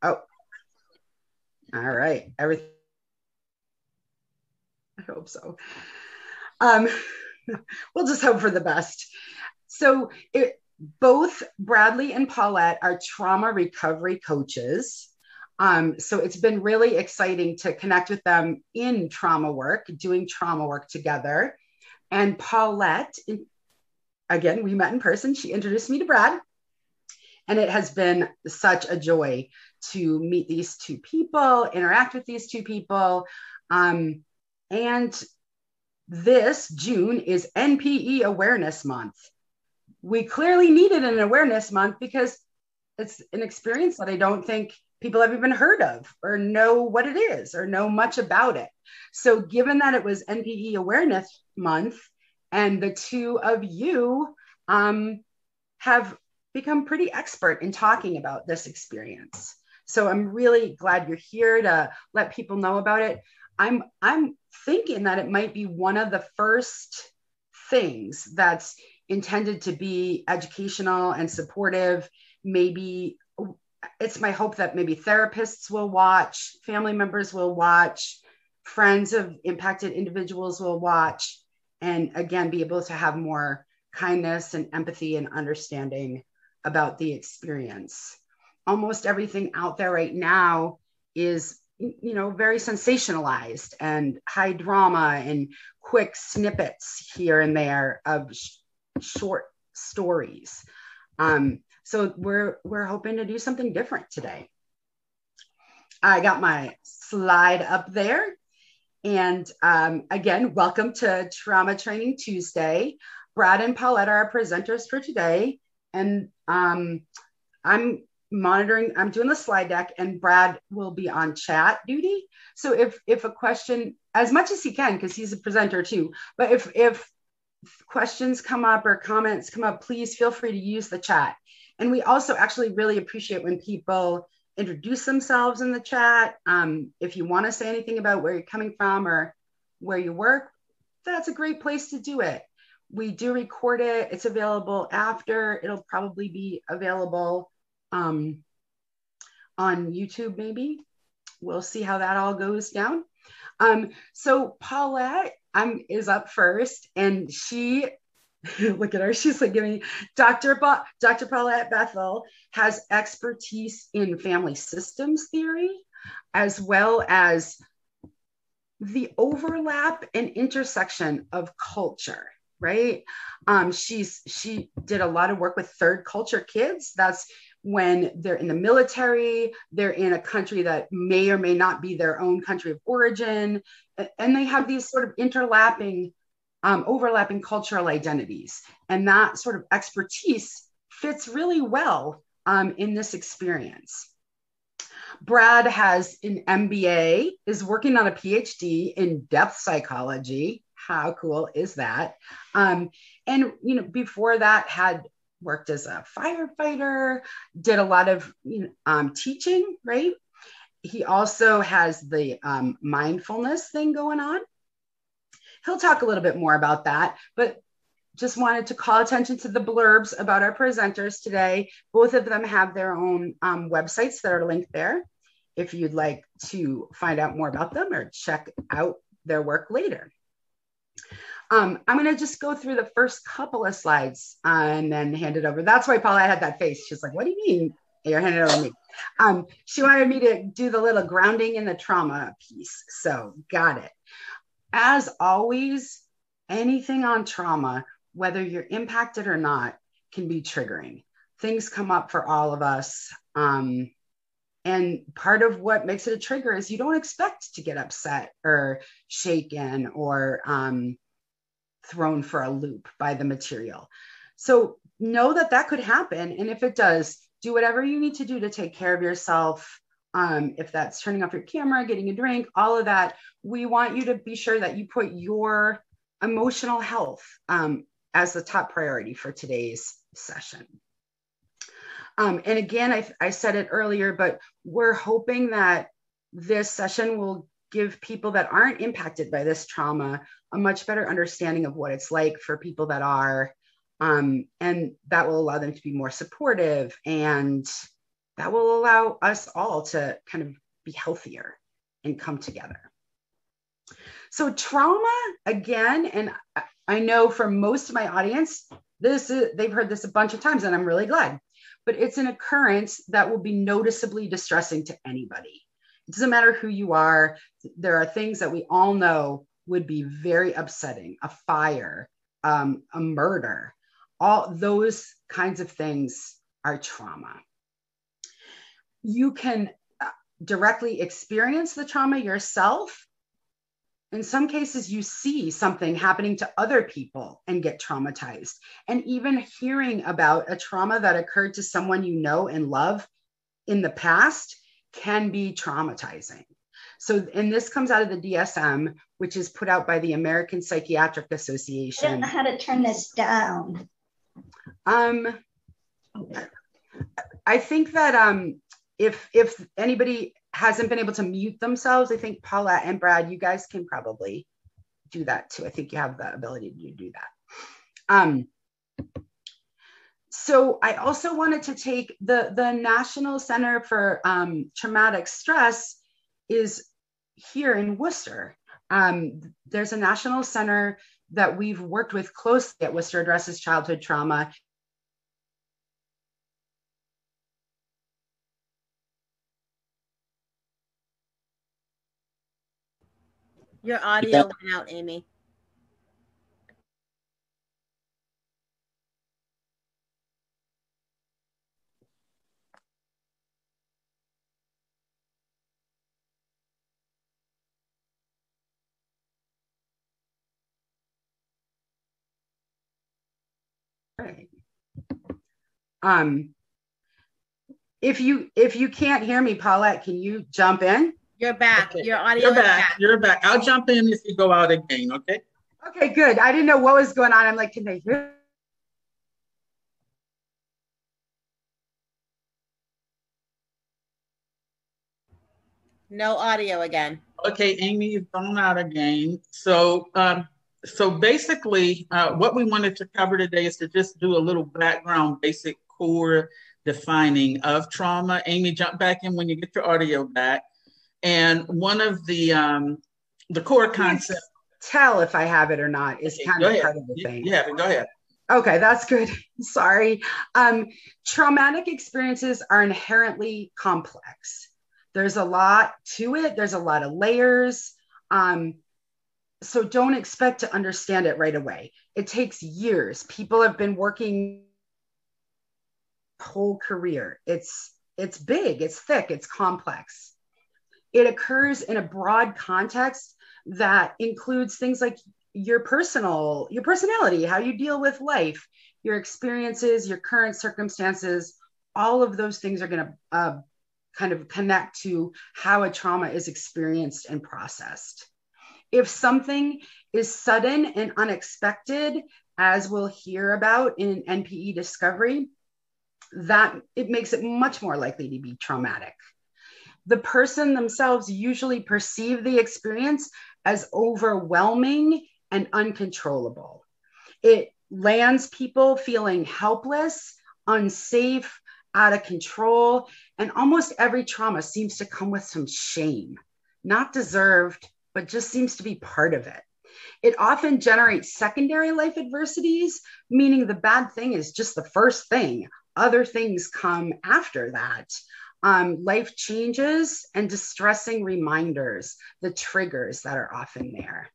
Oh, all right. Everything. I hope so. Um, we'll just hope for the best. So both Bradley and Paulette are trauma recovery coaches. So it's been really exciting to connect with them in trauma work, doing trauma work together. And Paulette, again, we met in person. She introduced me to Brad. And it has been such a joy to meet these two people, interact with these two people. And this June is NPE Awareness Month. We clearly needed an awareness month because it's an experience that I don't think people have even heard of or know what it is or know much about it. So given that it was NPE Awareness Month and the two of you have become pretty expert in talking about this experience. So I'm really glad you're here to let people know about it. I'm thinking that it might be one of the first things that's intended to be educational and supportive. Maybe it's my hope that maybe therapists will watch, family members will watch, friends of impacted individuals will watch, and again, be able to have more kindness and empathy and understanding about the experience. Almost everything out there right now is, very sensationalized and high drama and quick snippets here and there of short stories. So we're hoping to do something different today. I got my slide up there. And again, welcome to Trauma Training Tuesday. Brad and Paulette are our presenters for today. And I'm doing the slide deck, and Brad will be on chat duty. So if a question, as much as he can, because he's a presenter too, but if questions come up or comments come up, please feel free to use the chat. And we also actually really appreciate when people introduce themselves in the chat. If you want to say anything about where you're coming from or where you work, that's a great place to do it. We do record it. It's available after. It'll probably be available on YouTube, maybe. We'll see how that all goes down. So Paulette is up first, and she, look at her, she's like giving Dr. Paulette Bethel has expertise in family systems theory, as well as the overlap and intersection of culture, right? She did a lot of work with third culture kids. That's when they're in the military, they're in a country that may or may not be their own country of origin, and they have these sort of overlapping cultural identities. And that sort of expertise fits really well in this experience. Brad has an MBA, is working on a PhD in depth psychology. How cool is that? And before that had worked as a firefighter, did a lot of teaching, right? He also has the mindfulness thing going on. He'll talk a little bit more about that, but just wanted to call attention to the blurbs about our presenters today. Both of them have their own websites that are linked there if you'd like to find out more about them or check out their work later. I'm going to just go through the first couple of slides and then hand it over. That's why Paula had that face. She's like, what do you mean you're handing it over to me? She wanted me to do the little grounding in the trauma piece. So got it. As always, anything on trauma, whether you're impacted or not, can be triggering. Things come up for all of us. And part of what makes it a trigger is you don't expect to get upset or shaken or thrown for a loop by the material. So know that could happen. And if it does, do whatever you need to do to take care of yourself. If that's turning off your camera, getting a drink, all of that, we want you to be sure that you put your emotional health as the top priority for today's session. And again, I said it earlier, but we're hoping that this session will give people that aren't impacted by this trauma a much better understanding of what it's like for people that are, and that will allow them to be more supportive and that will allow us all to kind of be healthier and come together. So trauma, again, and I know for most of my audience, they've heard this a bunch of times, and I'm really glad, but it's an occurrence that will be noticeably distressing to anybody. It doesn't matter who you are. There are things that we all know would be very upsetting: a fire, a murder. All those kinds of things are trauma. You can directly experience the trauma yourself. In some cases, you see something happening to other people and get traumatized. And even hearing about a trauma that occurred to someone you know and love in the past can be traumatizing. So, and this comes out of the DSM, which is put out by the American Psychiatric Association. I don't know how to turn this down. I think that if anybody hasn't been able to mute themselves, I think Paulette and Brad, you guys can probably do that too. I think you have the ability to do that. So I also wanted to take the National Center for Traumatic Stress is here in Worcester. There's a national center that we've worked with closely at Worcester Addresses Childhood Trauma. Your audio went out, Amy. Right. If you can't hear me, Paulette, can you jump in? You're back. Okay. Your audio is back. You're back. I'll jump in if you go out again, okay? Okay, good. I didn't know what was going on. I'm like, can they hear? No audio again. Okay, Amy, you've gone out again. So basically, what we wanted to cover today is to just do a little background, basic core defining of trauma. Amy, jump back in when you get your audio back. And one of the core concepts. Tell if I have it or not is kind of part of the thing. Yeah, go ahead. Okay, that's good. Sorry. Traumatic experiences are inherently complex. There's a lot to it. There's a lot of layers. So don't expect to understand it right away. It takes years. People have been working whole career. It's big, it's thick, it's complex. It occurs in a broad context that includes things like your personality, how you deal with life, your experiences, your current circumstances. All of those things are going to kind of connect to how a trauma is experienced and processed. If something is sudden and unexpected, as we'll hear about in NPE Discovery, that it makes it much more likely to be traumatic. The person themselves usually perceive the experience as overwhelming and uncontrollable. It lands people feeling helpless, unsafe, out of control, and almost every trauma seems to come with some shame, not deserved, but just seems to be part of it. It often generates secondary life adversities, meaning the bad thing is just the first thing. Other things come after that. Life changes and distressing reminders, the triggers that are often there.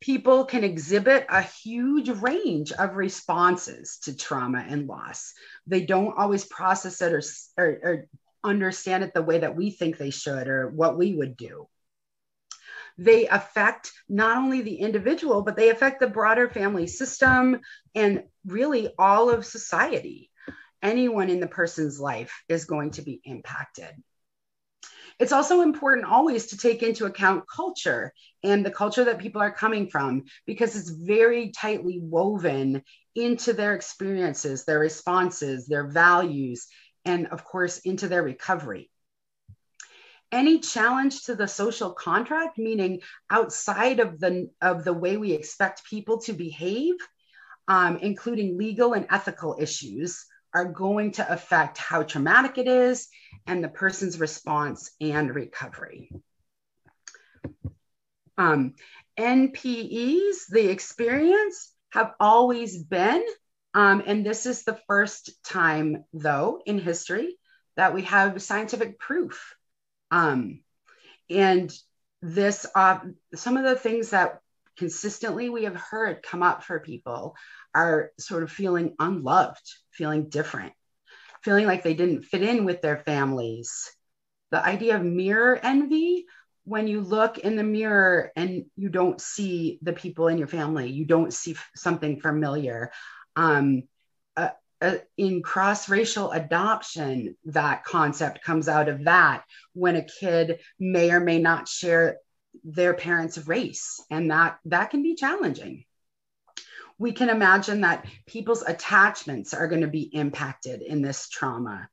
People can exhibit a huge range of responses to trauma and loss. They don't always process it or understand it the way that we think they should or what we would do. They affect not only the individual, but they affect the broader family system and really all of society. Anyone in the person's life is going to be impacted. It's also important always to take into account culture and the culture that people are coming from, because it's very tightly woven into their experiences, their responses, their values, and of course, into their recovery. Any challenge to the social contract, meaning outside of the way we expect people to behave, including legal and ethical issues, are going to affect how traumatic it is and the person's response and recovery. NPEs, the experience, have always been, and this is the first time, though, in history that we have scientific proof. And this, some of the things that consistently we have heard come up for people are sort of feeling unloved, feeling different, feeling like they didn't fit in with their families. The idea of mirror envy, when you look in the mirror and you don't see the people in your family, you don't see something familiar. In cross-racial adoption, that concept comes out of that, when a kid may or may not share their parents' race, and that can be challenging. We can imagine that people's attachments are going to be impacted in this trauma.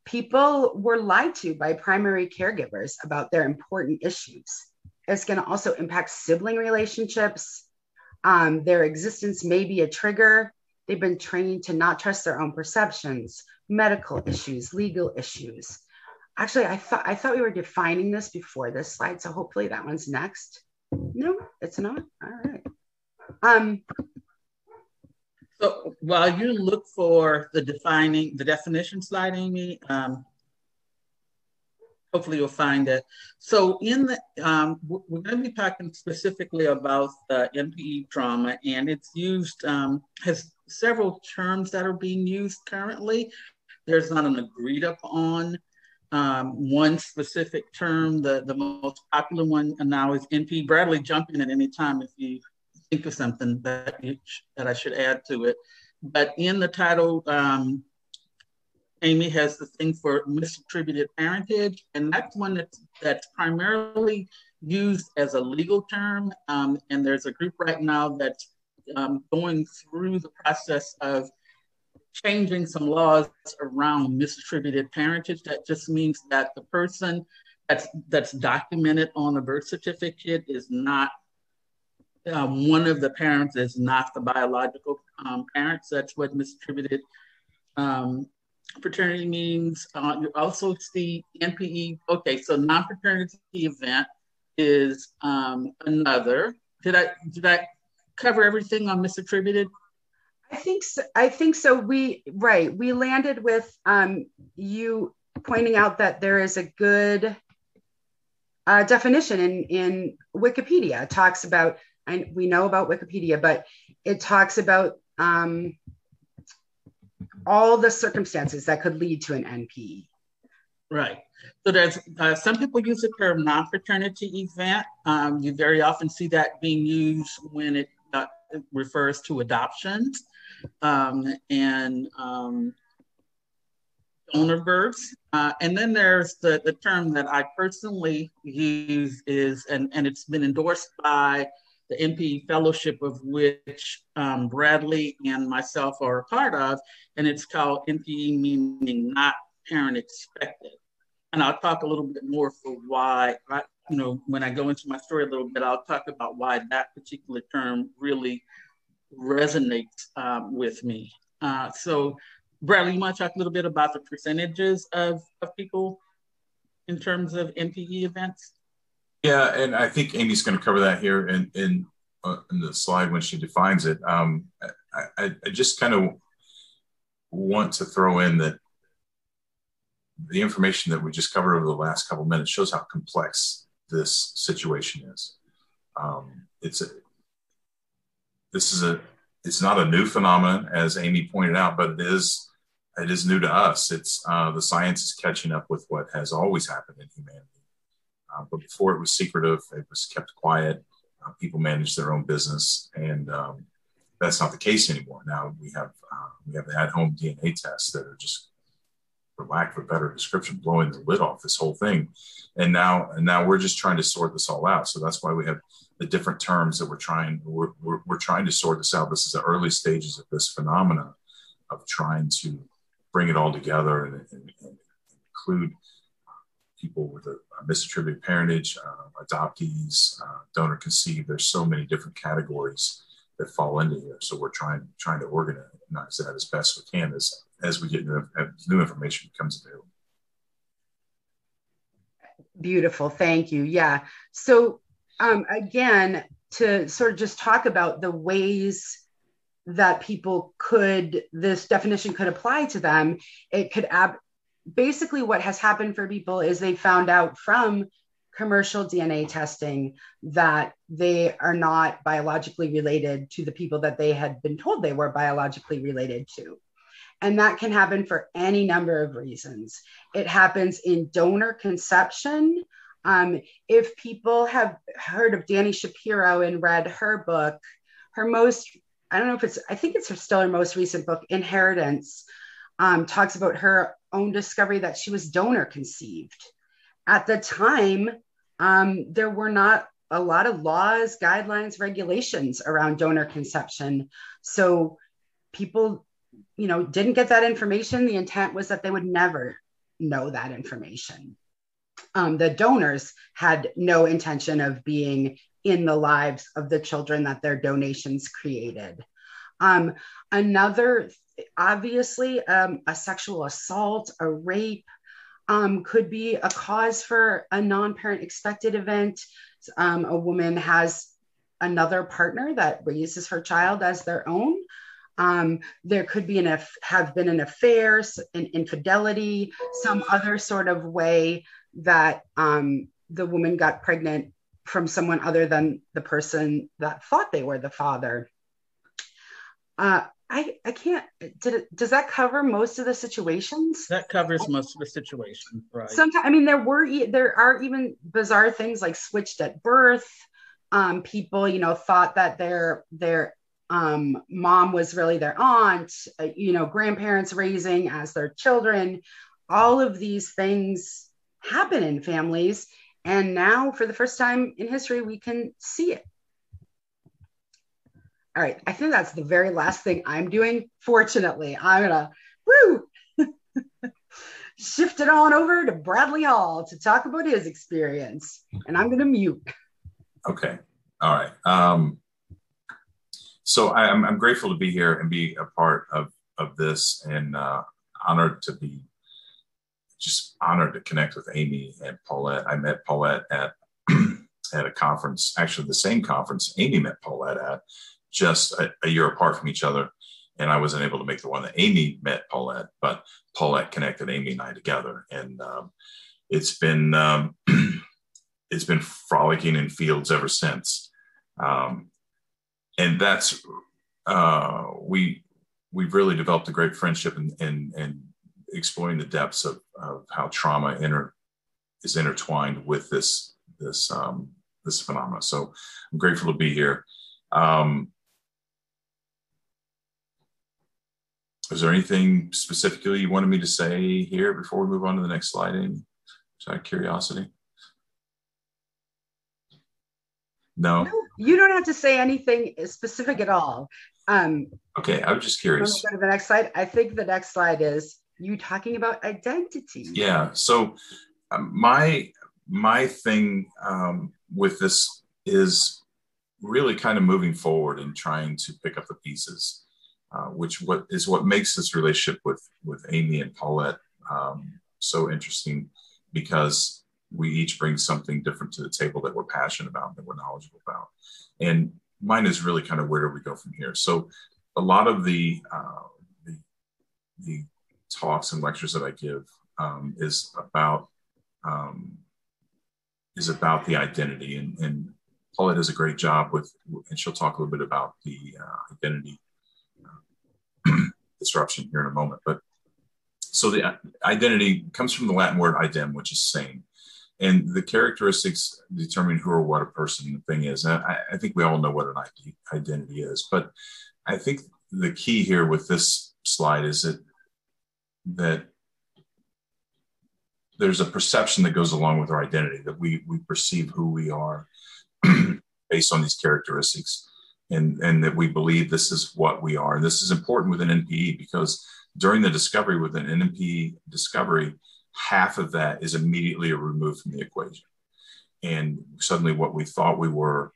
People were lied to by primary caregivers about their important issues. It's going to also impact sibling relationships. Their existence may be a trigger. They've been trained to not trust their own perceptions, medical issues, legal issues. Actually, I thought we were defining this before this slide, so hopefully that one's next. No, it's not. All right. So while you look for the definition slide, Amy, hopefully you'll find it. So in the, we're going to be talking specifically about NPE trauma, and it's used, has several terms that are being used currently. There's not an agreed upon one specific term. The most popular one now is NPE. Bradley, jump in at any time if you think of something that I should add to it. But in the title, Amy has the thing for misattributed parentage, and that's one that's primarily used as a legal term. And there's a group right now that's going through the process of changing some laws around misattributed parentage. That just means that the person that's documented on a birth certificate is not one of the parents, is not the biological parents. That's what misattributed paternity means. You also see NPE. Okay, so non-paternity event is another. Did I cover everything on misattributed? I think so. We landed with you pointing out that there is a good definition in Wikipedia. It talks about, and we know about Wikipedia, but it talks about all the circumstances that could lead to an NPE. Right. So there's some people use the term non-paternity event. You very often see that being used when it refers to adoptions and donor births. And then there's the term that I personally use is, and it's been endorsed by the NPE Fellowship, of which Bradley and myself are a part of, and it's called NPE, meaning not parent expected. And I'll talk a little bit more for why, when I go into my story a little bit, I'll talk about why that particular term really resonates with me. So Bradley, you want to talk a little bit about the percentages of people in terms of NPE events? Yeah, and I think Amy's going to cover that here in the slide when she defines it. I just kind of want to throw in that the information that we just covered over the last couple of minutes shows how complex this situation is. It's not a new phenomenon, as Amy pointed out, but it is new to us. It's the science is catching up with what has always happened in humanity. But before it was secretive, it was kept quiet. People managed their own business, and that's not the case anymore. Now we have the at-home DNA tests that are just, for lack of a better description, blowing the lid off this whole thing. And now we're just trying to sort this all out. So that's why we have the different terms that we're trying to sort this out. This is the early stages of this phenomena of trying to bring it all together and include people with a misattributed parentage, adoptees, donor conceived. There's so many different categories that fall into here. So we're trying to organize it. recognize that as best we can as we get new information becomes available. Beautiful. Thank you. Yeah. So again, to sort of just talk about the ways that this definition could apply to them, it could basically what has happened for people is they found out from commercial DNA testing that they are not biologically related to the people that they had been told they were biologically related to. And that can happen for any number of reasons. It happens in donor conception. If people have heard of Dani Shapiro and read her book, I think it's still her most recent book, Inheritance, talks about her own discovery that she was donor conceived. At the time, there were not a lot of laws, guidelines, regulations around donor conception. So people, didn't get that information. The intent was that they would never know that information. The donors had no intention of being in the lives of the children that their donations created. Obviously, a sexual assault, a rape, could be a cause for a non-parent expected event. A woman has another partner that raises her child as their own. There could be have been an affair, an infidelity, some other sort of way that the woman got pregnant from someone other than the person that thought they were the father. I can't, does that cover most of the situations? That covers most of the situations, right? Sometimes, there are even bizarre things like switched at birth. People, thought that their mom was really their aunt, grandparents raising as their children. All of these things happen in families. And now for the first time in history, we can see it. All right, I think that's the very last thing I'm doing. Fortunately, I'm gonna shift it on over to Bradley Hall to talk about his experience, and I'm gonna mute. Okay, all right. So I'm grateful to be here and be a part of this, and honored to connect with Amy and Paulette. I met Paulette at a conference, actually the same conference Amy met Paulette at, just a year apart from each other. And I wasn't able to make the one that Amy met Paulette, but Paulette connected Amy and I together. And it's been frolicking in fields ever since. And that's, we've really developed a great friendship and exploring the depths of how trauma is intertwined with this phenomena. So I'm grateful to be here. Is there anything specifically you wanted me to say here before we move on to the next slide, Amy? Just out of curiosity. No? You don't have to say anything specific at all. Okay, I was just curious. Go to the next slide. I think the next slide is you talking about identity. Yeah, so my thing with this is really kind of moving forward and trying to pick up the pieces. What makes this relationship with Amy and Paulette so interesting, because we each bring something different to the table that we're passionate about, that we're knowledgeable about. And mine is really kind of where do we go from here? So a lot of the talks and lectures that I give is about the identity, and Paulette does a great job and she'll talk a little bit about the identity disruption here in a moment. But so the identity comes from the Latin word idem, which is same. And the characteristics determine who or what a person the thing is. And I think we all know what an identity is. But I think the key here with this slide is that there's a perception that goes along with our identity, that we perceive who we are based on these characteristics. And that we believe this is what we are. And this is important with an NPE, because during the discovery, with an NPE discovery, half of that is immediately removed from the equation. And suddenly what we thought we were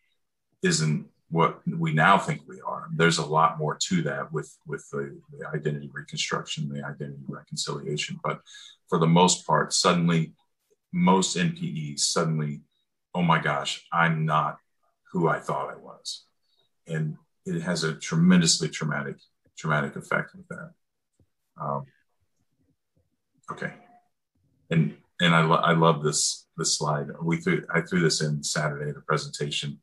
isn't what we now think we are. There's a lot more to that with the identity reconstruction, the identity reconciliation. But for the most part, suddenly, most NPEs suddenly, oh my gosh, I'm not who I thought I was. And it has a tremendously traumatic effect with that. Okay. And I love this slide. I threw this in Saturday at a presentation.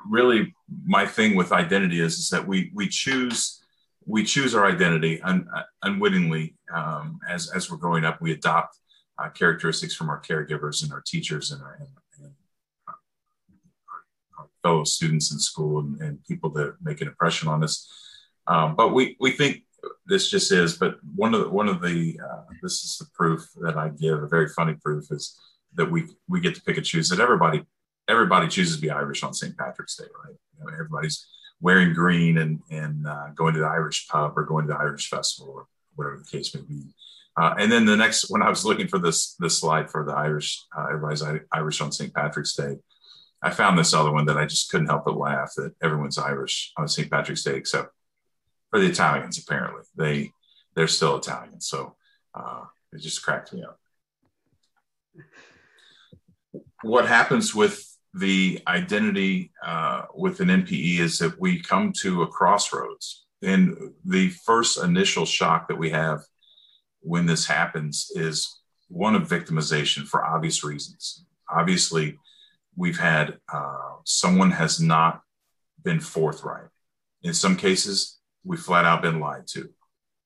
Really, my thing with identity is that we choose our identity unwittingly as we're growing up. We adopt characteristics from our caregivers and our teachers and our fellow students in school and people that make an impression on us. But we think this just is. But one of the this is the proof that I give. A very funny proof is that we get to pick and choose. That everybody chooses to be Irish on St. Patrick's Day, right? You know, everybody's wearing green and going to the Irish pub or going to the Irish festival or whatever the case may be. And then the next, when I was looking for this slide for the Irish, everybody's Irish on St. Patrick's Day, I found this other one that I just couldn't help but laugh, that everyone's Irish on St. Patrick's Day except for the Italians. Apparently, they're still Italian, so it just cracked me up. What happens with the identity with an NPE is that we come to a crossroads, and the first initial shock that we have when this happens is one of victimization for obvious reasons. Obviously, we've had someone has not been forthright. In some cases, we flat out been lied to.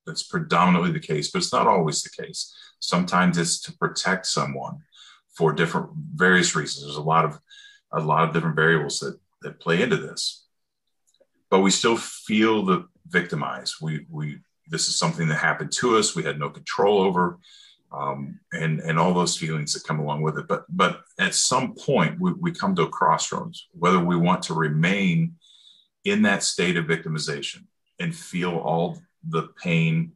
That's predominantly the case, but it's not always the case. Sometimes it's to protect someone for various reasons. There's a lot of different variables that play into this, but we still feel the victimized. This is something that happened to us. We had no control over, and all those feelings that come along with it. But at some point, we come to a crossroads, whether we want to remain in that state of victimization and feel all the pain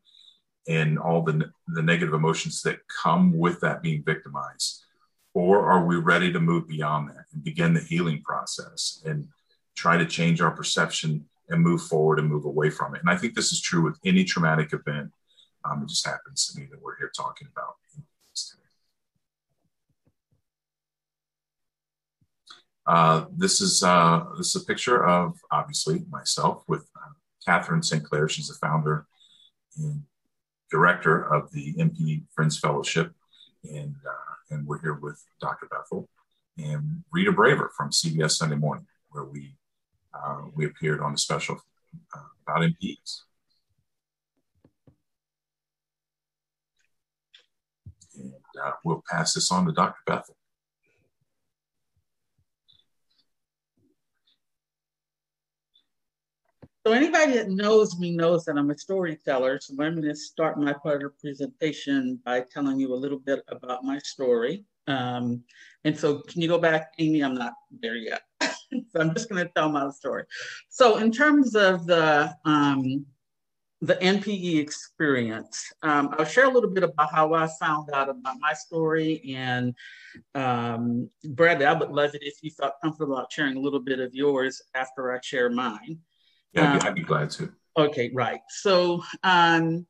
and all the negative emotions that come with that being victimized, or are we ready to move beyond that and begin the healing process and try to change our perception and move forward and move away from it? And I think this is true with any traumatic event. It just happens to me that we're here talking about this is a picture of, obviously, myself with Catherine St. Clair. She's the founder and director of the NPE Friends Fellowship, and we're here with Dr. Bethel and Rita Braver from CBS Sunday Morning, where we appeared on a special about NPEs. And we'll pass this on to Dr. Bethel. So anybody that knows me knows that I'm a storyteller. So I'm going to start my part of the presentation by telling you a little bit about my story. And so can you go back, Amy? I'm not there yet. So I'm just going to tell my story. So in terms of the NPE experience, I'll share a little bit about how I found out about my story. And Bradley, I would love it if you felt comfortable about sharing a little bit of yours after I share mine. Yeah, I'd be glad to. Okay, right. So, and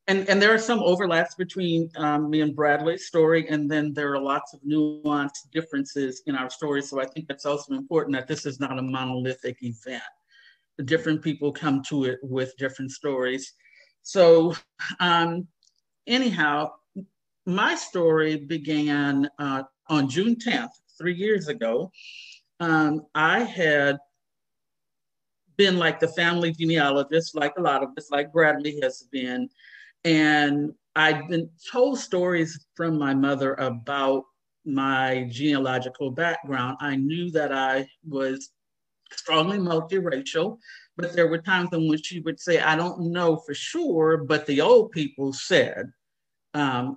there are some overlaps between me and Bradley's story, and then there are lots of nuanced differences in our story. So I think that's also important that this is not a monolithic event. Different people come to it with different stories. So anyhow, my story began on June 10th, 3 years ago. I had been like the family genealogist, like a lot of us, like Bradley has been. And I'd been told stories from my mother about my genealogical background. I knew that I was strongly multiracial, but there were times in which she would say, I don't know for sure, but the old people said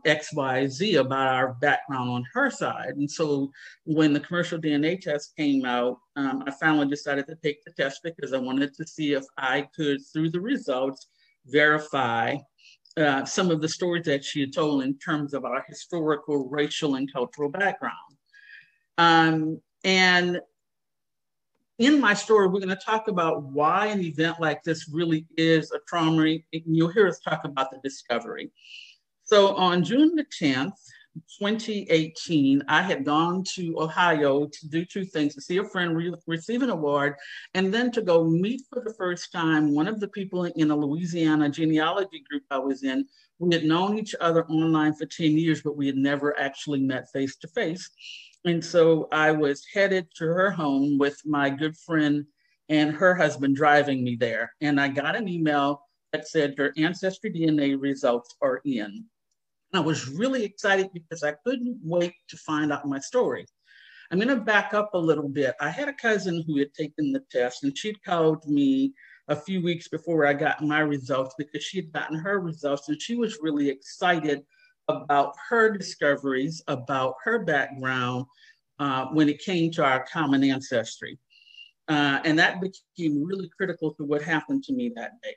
X, Y, Z about our background on her side. And so when the commercial DNA test came out, I finally decided to take the test because I wanted to see if I could, through the results, verify some of the stories that she had told in terms of our historical, racial, and cultural background. And in my story, we're going to talk about why an event like this really is a trauma. And you'll hear us talk about the discovery. So on June the 10th, 2018, I had gone to Ohio to do two things: to see a friend receive an award, and then to go meet for the first time one of the people in a Louisiana genealogy group I was in. We had known each other online for 10 years, but we had never actually met face to face. And so I was headed to her home with my good friend and her husband driving me there. And I got an email that said, "Your ancestry DNA results are in." I was really excited because I couldn't wait to find out my story. I'm going to back up a little bit. I had a cousin who had taken the test, and she'd called me a few weeks before I got my results because she had gotten her results, and she was really excited about her discoveries, about her background when it came to our common ancestry. And that became really critical to what happened to me that day.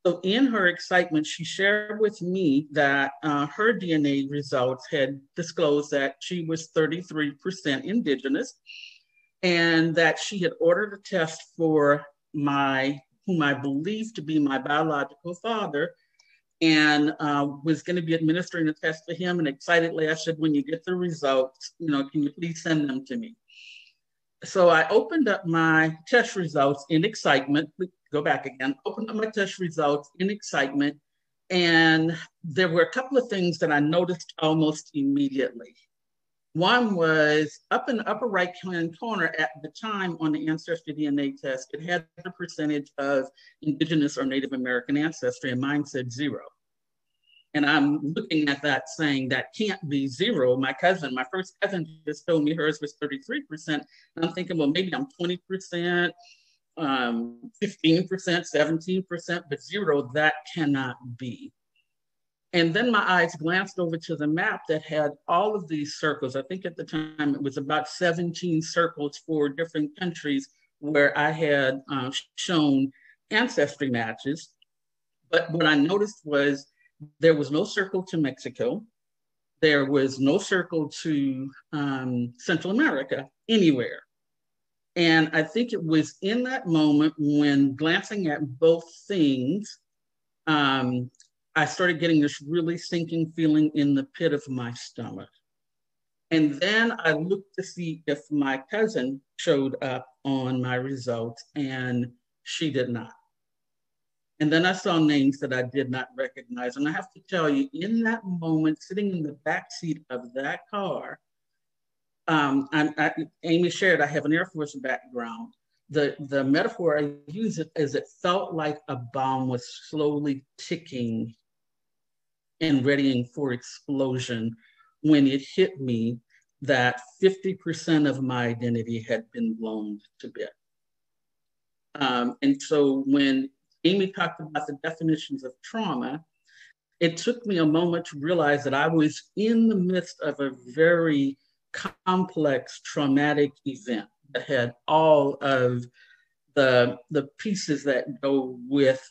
So in her excitement, she shared with me that her DNA results had disclosed that she was 33% indigenous, and that she had ordered a test for whom I believed to be my biological father, and was going to be administering the test to him. And excitedly, I said, "When you get the results, can you please send them to me?" So I opened up my test results in excitement. Go back again. Opened up my test results in excitement. And there were a couple of things that I noticed almost immediately. One was up in the upper right-hand corner at the time on the Ancestry DNA test, it had the percentage of indigenous or Native American ancestry, and mine said 0. And I'm looking at that saying, that can't be 0. My first cousin just told me hers was 33%. And I'm thinking, well, maybe I'm 20%, 15%, 17%, but 0, that cannot be. And then my eyes glanced over to the map that had all of these circles. I think at the time it was about 17 circles for different countries where I had shown ancestry matches. But what I noticed was there was no circle to Mexico. There was no circle to Central America anywhere. And I think it was in that moment when glancing at both things, I started getting this really sinking feeling in the pit of my stomach. And then I looked to see if my cousin showed up on my results, and she did not. And then I saw names that I did not recognize. And I have to tell you, in that moment, sitting in the backseat of that car, Amy shared, I have an Air Force background. The metaphor I use it as it felt like a bomb was slowly ticking and readying for explosion when it hit me that 50% of my identity had been blown to bits. And so when Amy talked about the definitions of trauma, it took me a moment to realize that I was in the midst of a very complex traumatic event that had all of the pieces that go with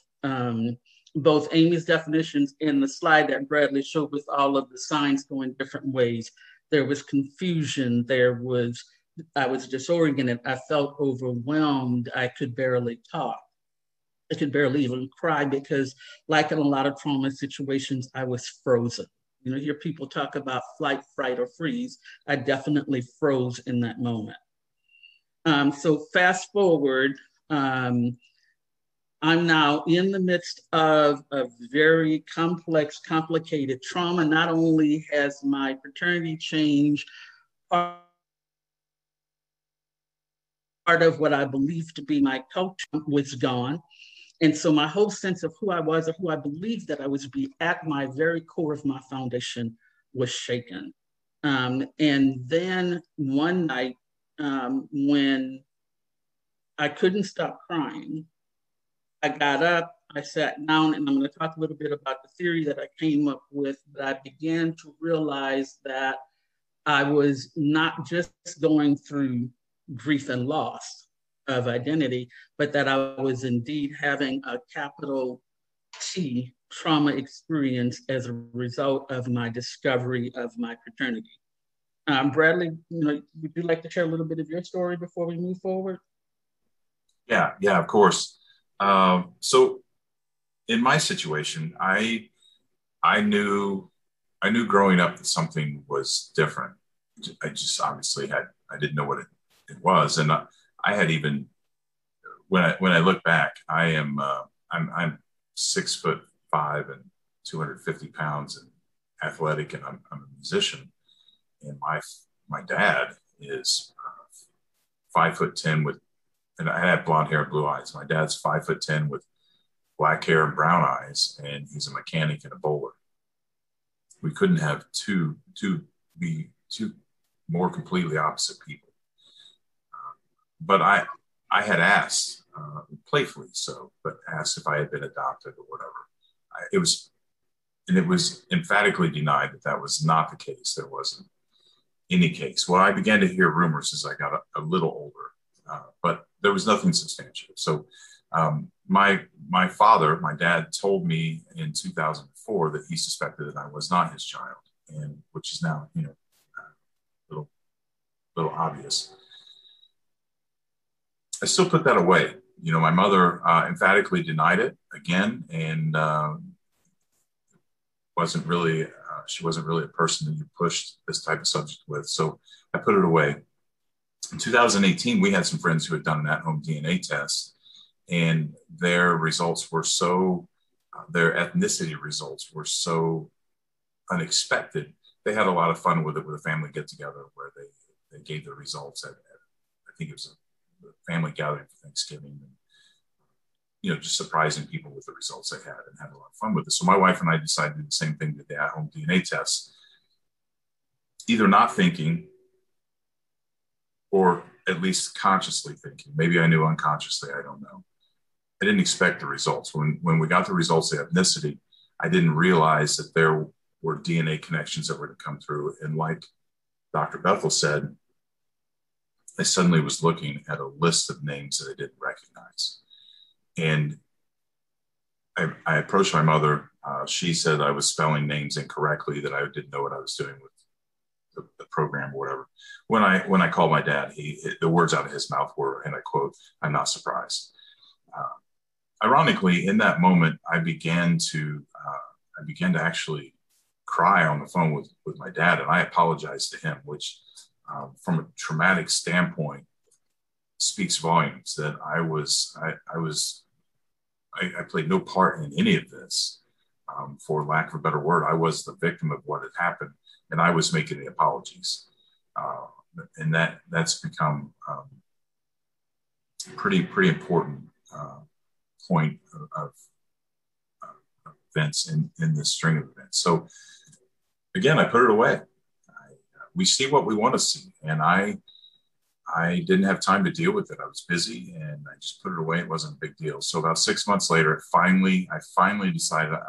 both Amy's definitions and the slide that Bradley showed with all of the signs going different ways. There was confusion, I was disoriented, I felt overwhelmed, I could barely talk. I could barely even cry because, like in a lot of trauma situations, I was frozen. You hear people talk about flight, fright, or freeze. I definitely froze in that moment. So fast forward, I'm now in the midst of a very complex, complicated trauma. Not only has my fraternity changed, part of what I believed to be my culture was gone. And so my whole sense of who I was or who I believed that I was be at my very core of my foundation was shaken. And then one night when I couldn't stop crying, I got up, I sat down, and I'm going to talk a little bit about the theory that I came up with, but I began to realize that I was not just going through grief and loss of identity, but that I was indeed having a capital T trauma experience as a result of my discovery of my fraternity. Bradley, would you like to share a little bit of your story before we move forward? Yeah, of course. So in my situation, I knew I knew growing up that something was different. I just obviously I didn't know what it was, and I had even when I look back, I'm 6'5" and 250 pounds and athletic, and I'm a musician, and my dad is 5'10" with, and I had blonde hair and blue eyes. My dad's 5'10" with black hair and brown eyes, and he's a mechanic and a bowler. We couldn't have two more completely opposite people. But I had asked, playfully so, but asked if I had been adopted or whatever. It was emphatically denied that that was not the case. There wasn't any case. Well, I began to hear rumors as I got a little older, but there was nothing substantial. So my father, my dad, told me in 2004 that he suspected that I was not his child, and which is now, a little obvious. I still put that away. My mother emphatically denied it again, and she wasn't really a person that you pushed this type of subject with. So I put it away. In 2018, we had some friends who had done an at-home DNA test, and their results were their ethnicity results were so unexpected. They had a lot of fun with it with a family get-together where they gave their results at I think it was a family gathering for Thanksgiving, and just surprising people with the results they had, and had a lot of fun with it. So my wife and I decided to do the same thing with the at-home DNA test, either not thinking or at least consciously thinking. Maybe I knew unconsciously, I don't know. I didn't expect the results. When we got the results of ethnicity, I didn't realize that there were DNA connections that were to come through. And like Dr. Bethel said, I suddenly was looking at a list of names that I didn't recognize. And I approached my mother. She said I was spelling names incorrectly, that I didn't know what I was doing with the program or whatever. When I called my dad, the words out of his mouth were, and I quote, "I'm not surprised." Ironically, in that moment, I began to actually cry on the phone with my dad, and I apologized to him, which from a traumatic standpoint speaks volumes. That I played no part in any of this. For lack of a better word, I was the victim of what had happened, and I was making the apologies. And that's become pretty important point of events in this string of events. So again, I put it away. We see what we want to see, and I didn't have time to deal with it. I was busy, and I just put it away. It wasn't a big deal. So about 6 months later, I finally decided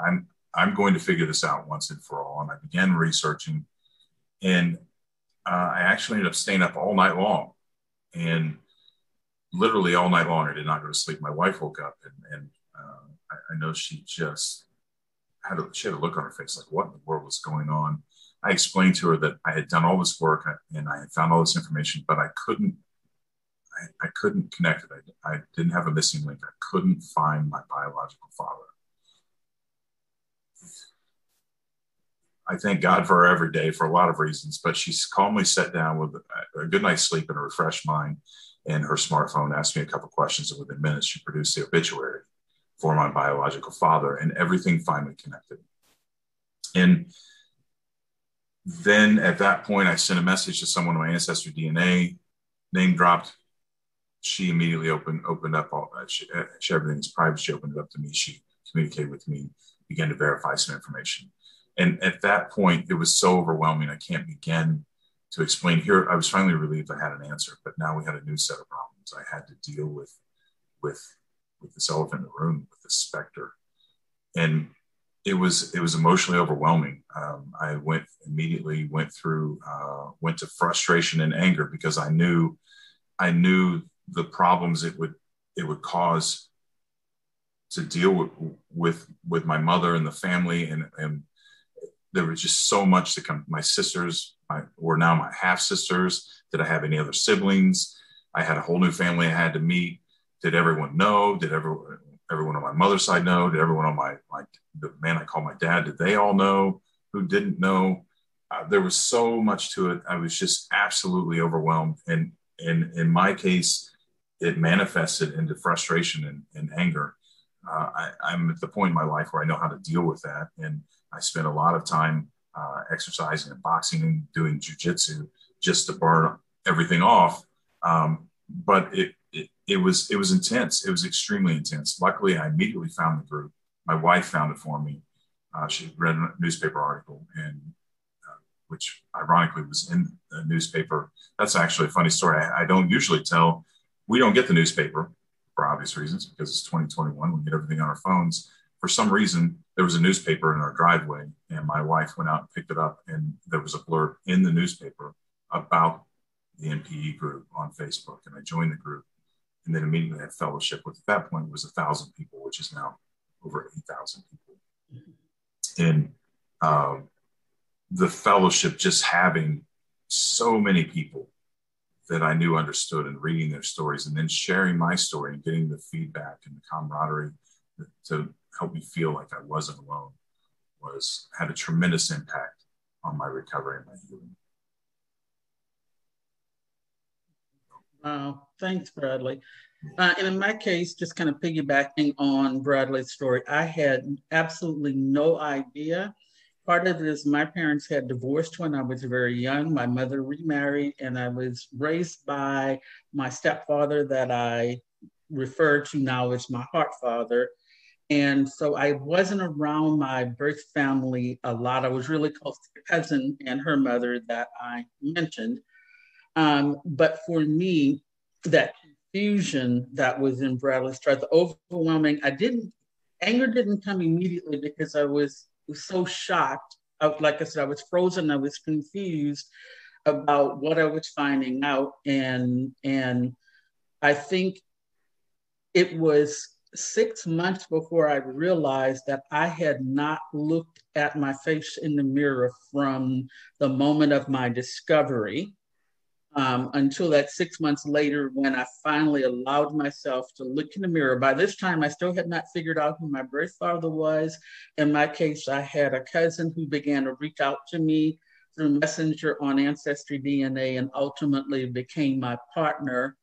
I'm going to figure this out once and for all. And I began researching, and I actually ended up staying up all night long, and literally all night long. I did not go to sleep. My wife woke up, and I know she just had a look on her face like, what in the world was going on? I explained to her that I had done all this work and I had found all this information, but I couldn't connect it. I didn't have a missing link. I couldn't find my biological father. I thank God for her every day for a lot of reasons, but she calmly sat down with a good night's sleep and a refreshed mind, and her smartphone asked me a couple questions, and within minutes she produced the obituary for my biological father, and everything finally connected. And then at that point, I sent a message to someone on my Ancestry DNA, name dropped. She immediately opened up all that. She everything's private. She opened it up to me. She communicated with me, began to verify some information. And at that point, it was so overwhelming. I can't begin to explain here. I was finally relieved I had an answer, but now we had a new set of problems. I had to deal with this elephant in the room, with this specter. And it was emotionally overwhelming. I immediately went to frustration and anger, because I knew the problems it would cause to deal with my mother and the family, and there was just so much to come. My sisters were now my half sisters. Did I have any other siblings? I had a whole new family I had to meet. Did everyone know? Did everyone on my mother's side know? Did everyone on the man I call my dad, did they all know? Who didn't know? There was so much to it. I was just absolutely overwhelmed. And in my case, it manifested into frustration and anger. I'm at the point in my life where I know how to deal with that. And I spent a lot of time exercising and boxing and doing jujitsu just to burn everything off. But it was intense. It was extremely intense. Luckily, I immediately found the group. My wife found it for me. She read a newspaper article, and which ironically was in a newspaper. That's actually a funny story. I don't usually tell. We don't get the newspaper for obvious reasons because it's 2021. We get everything on our phones. For some reason, there was a newspaper in our driveway, and my wife went out and picked it up, and there was a blurb in the newspaper about the NPE group on Facebook, and I joined the group, and then immediately had fellowship, which at that point was 1,000 people, which is now over 8,000 people. And the fellowship, just having so many people that I knew understood and reading their stories and then sharing my story and getting the feedback and the camaraderie to help me feel like I wasn't alone had a tremendous impact on my recovery and my healing. Wow, thanks, Bradley. And in my case, just kind of piggybacking on Bradley's story, I had absolutely no idea. Part of it is my parents had divorced when I was very young. My mother remarried, and I was raised by my stepfather that I refer to now as my heart father. And so I wasn't around my birth family a lot. I was really close to the cousin and her mother that I mentioned. But for me, that confusion that was in Bradley's story, the overwhelming, anger didn't come immediately because I was so shocked. Like I said, I was frozen. I was confused about what I was finding out. And I think it was 6 months before I realized that I had not looked at my face in the mirror from the moment of my discovery until that 6 months later when I finally allowed myself to look in the mirror. By this time, I still had not figured out who my birth father was. In my case, I had a cousin who began to reach out to me through Messenger on Ancestry DNA and ultimately became my partner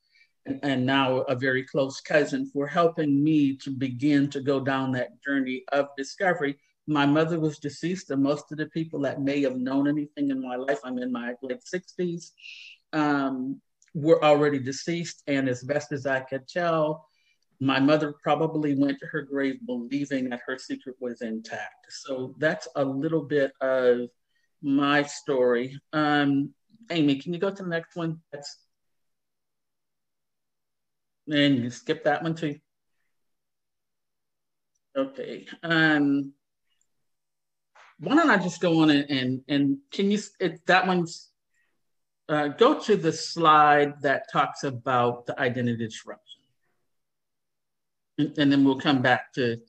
and now a very close cousin for helping me to begin to go down that journey of discovery. My mother was deceased, and most of the people that may have known anything in my life, I'm in my late 60s, were already deceased. And as best as I could tell, my mother probably went to her grave believing that her secret was intact. So that's a little bit of my story. Amy, can you go to the next one? And you skip that one too. Okay. Why don't I just go on and can you, that one's, go to the slide that talks about the identity disruption. And then we'll come back to,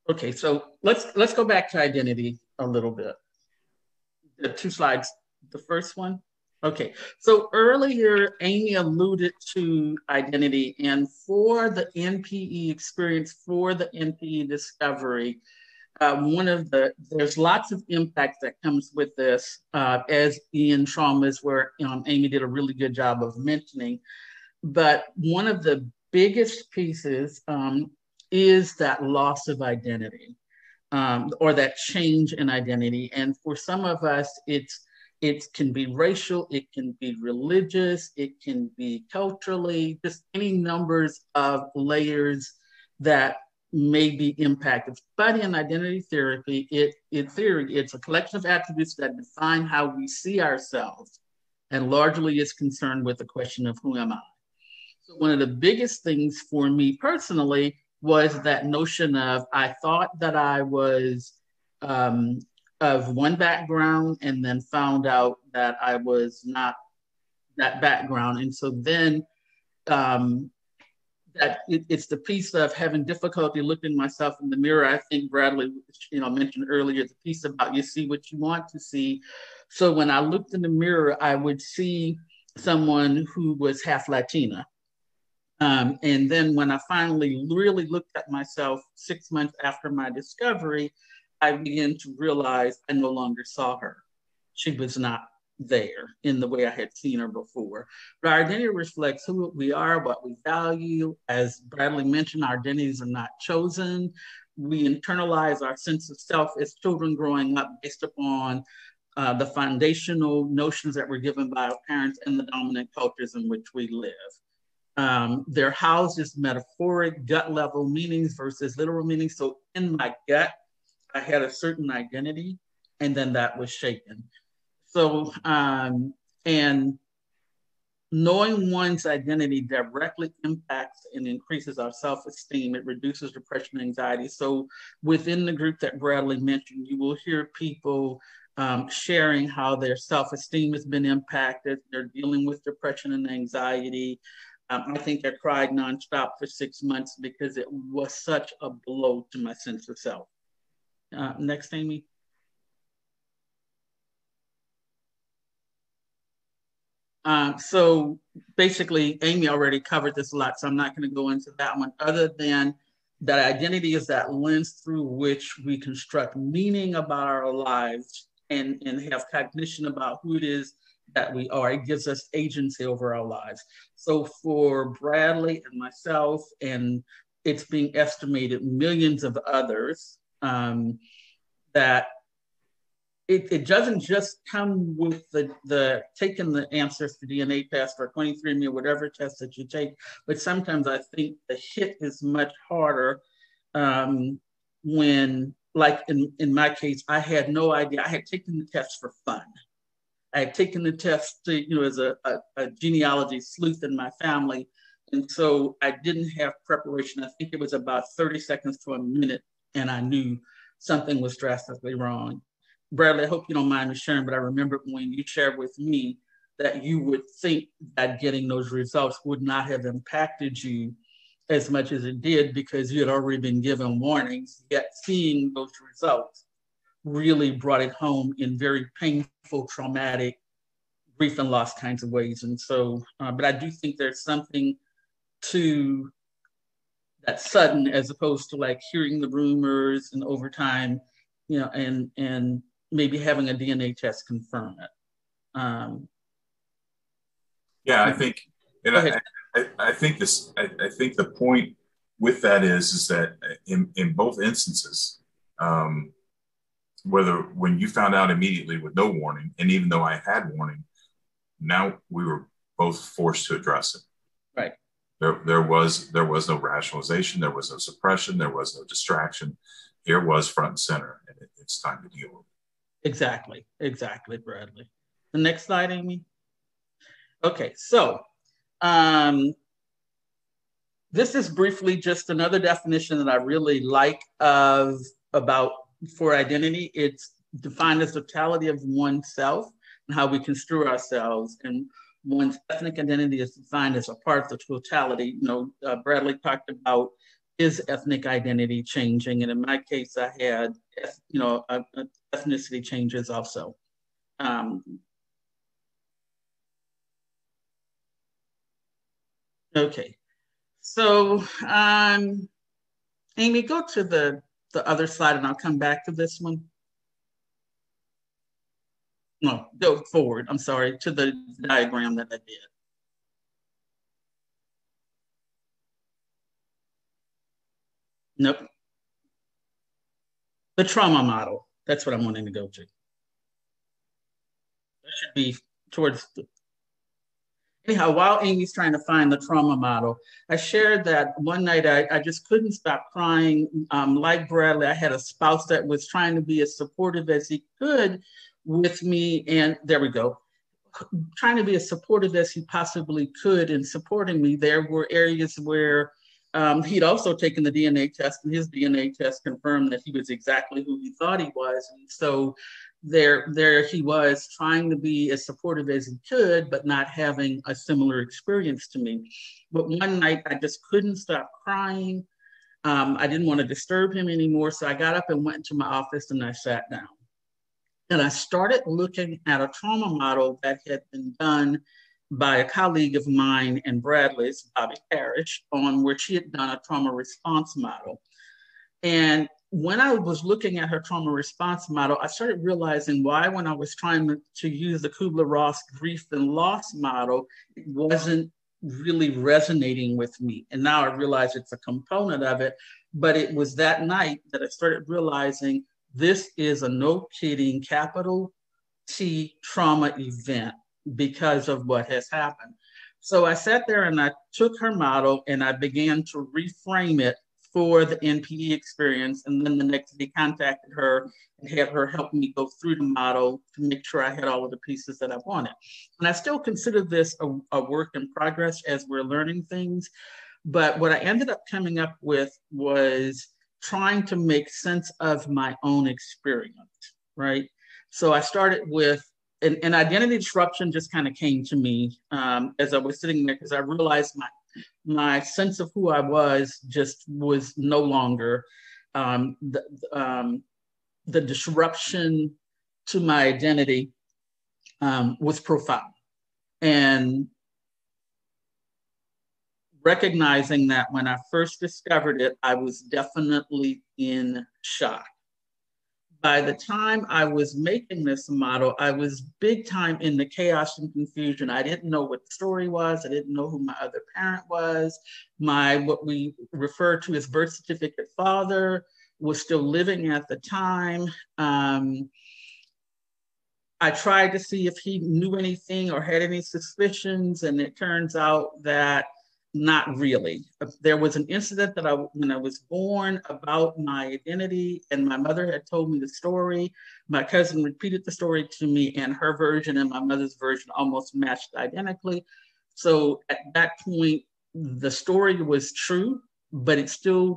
okay, so let's go back to identity a little bit. The two slides, the first one. Okay, so earlier Amy alluded to identity, and for the NPE experience, for the NPE discovery, there's lots of impact that comes with this as in traumas where Amy did a really good job of mentioning. But one of the biggest pieces is that loss of identity or that change in identity. And for some of us, it can be racial, it can be religious, it can be culturally, just any numbers of layers that may be impacted. But in identity therapy, it's a collection of attributes that define how we see ourselves and largely is concerned with the question of who am I? So one of the biggest things for me personally was that notion of I thought that I was of one background and then found out that I was not that background. And so then it's the piece of having difficulty looking myself in the mirror. I think Bradley, mentioned earlier, the piece about you see what you want to see. So when I looked in the mirror, I would see someone who was half Latina. And then when I finally really looked at myself 6 months after my discovery, I began to realize I no longer saw her. She was not there in the way I had seen her before. But our identity reflects who we are, what we value. As Bradley mentioned, our identities are not chosen. We internalize our sense of self as children growing up based upon the foundational notions that were given by our parents and the dominant cultures in which we live. They're housed as metaphoric, gut level meanings versus literal meanings. So in my gut, I had a certain identity, and then that was shaken. So, and knowing one's identity directly impacts and increases our self-esteem. It reduces depression and anxiety. So within the group that Bradley mentioned, you will hear people sharing how their self-esteem has been impacted. They're dealing with depression and anxiety. I think I cried nonstop for 6 months because it was such a blow to my sense of self. Next, Amy. So basically, Amy already covered this a lot, so I'm not going to go into that one, other than that identity is that lens through which we construct meaning about our lives and have cognition about who it is that we are. It gives us agency over our lives. So for Bradley and myself, and it's being estimated millions of others, that it doesn't just come with the taking the answers to DNA test or 23andMe or whatever test that you take, but sometimes I think the hit is much harder when, like in my case, I had no idea. I had taken the test for fun. I had taken the test to, as a genealogy sleuth in my family. And so I didn't have preparation. I think it was about 30 seconds to a minute, and I knew something was drastically wrong. Bradley, I hope you don't mind me sharing, but I remember when you shared with me that you would think that getting those results would not have impacted you as much as it did because you had already been given warnings, yet seeing those results really brought it home in very painful, traumatic, grief and loss kinds of ways. And so, but I do think there's something to that sudden as opposed to like hearing the rumors and over time, and maybe having a DNA test confirm it. Yeah, I think, and I think this. I think the point with that is that in both instances, whether when you found out immediately with no warning, and even though I had warning, now we were both forced to address it. Right. There was no rationalization, there was no suppression, there was no distraction. Here was front and center, and it's time to deal with it. Exactly, Bradley. The next slide, Amy. Okay, so this is briefly just another definition that I really like about for identity. It's defined as totality of oneself and how we construe ourselves, and one's ethnic identity is defined as a part of the totality. Bradley talked about his ethnic identity changing, and in my case, I had ethnicity changes also. Okay, so Amy, go to the other slide, and I'll come back to this one. No, go forward. I'm sorry, to the diagram that I did. Nope. The trauma model. That's what I'm wanting to go to. That should be towards the... Anyhow, while Amy's trying to find the trauma model, I shared that one night I just couldn't stop crying. Like Bradley, I had a spouse that was trying to be as supportive as he could with me. And there we go. Trying to be as supportive as he possibly could in supporting me. There were areas where he'd also taken the DNA test, and his DNA test confirmed that he was exactly who he thought he was. And so there he was trying to be as supportive as he could, but not having a similar experience to me. But one night I just couldn't stop crying. I didn't want to disturb him anymore. So I got up and went to my office and I sat down. And I started looking at a trauma model that had been done by a colleague of mine and Bradley's, Bobby Parrish, on where she had done a trauma response model. And when I was looking at her trauma response model, I started realizing why, when I was trying to use the Kubler-Ross grief and loss model, it wasn't really resonating with me. And now I realize it's a component of it. But it was that night that I started realizing this is a no kidding capital T trauma event because of what has happened. So I sat there and I took her model and I began to reframe it for the NPE experience. And then the next day contacted her and had her help me go through the model to make sure I had all of the pieces that I wanted. And I still consider this a work in progress as we're learning things. But what I ended up coming up with was trying to make sense of my own experience, right? So I started with an identity disruption just kind of came to me as I was sitting there, because I realized my sense of who I was just was no longer. The disruption to my identity was profound. And recognizing that when I first discovered it, I was definitely in shock. By the time I was making this model, I was big time in the chaos and confusion. I didn't know what the story was. I didn't know who my other parent was. What we refer to as birth certificate father was still living at the time. I tried to see if he knew anything or had any suspicions, and it turns out that not really. There was an incident that when I was born about my identity, and my mother had told me the story. My cousin repeated the story to me, and her version and my mother's version almost matched identically. So at that point, the story was true, but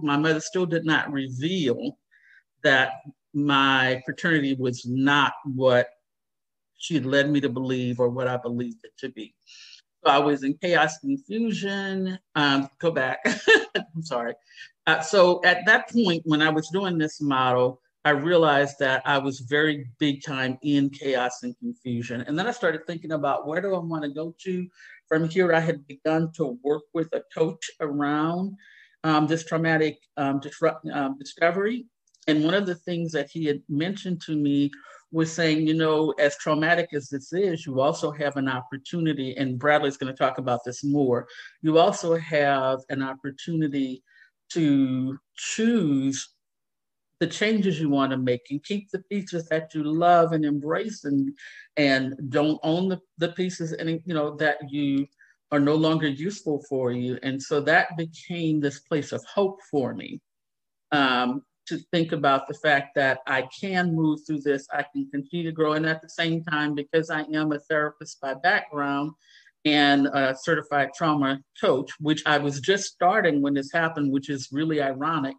my mother still did not reveal that my paternity was not what she had led me to believe or what I believed it to be. So I was in chaos, confusion. Go back. I'm sorry. So at that point, when I was doing this model, I realized that I was very big time in chaos and confusion. And then I started thinking about, where do I want to go to? From here, I had begun to work with a coach around this traumatic discovery. And one of the things that he had mentioned to me was saying, as traumatic as this is, you also have an opportunity, and Bradley's going to talk about this more, you also have an opportunity to choose the changes you want to make and keep the pieces that you love and embrace, and don't own the pieces that you are no longer useful for you. And so that became this place of hope for me. To think about the fact that I can move through this, I can continue to grow. And at the same time, because I am a therapist by background and a certified trauma coach, which I was just starting when this happened, which is really ironic,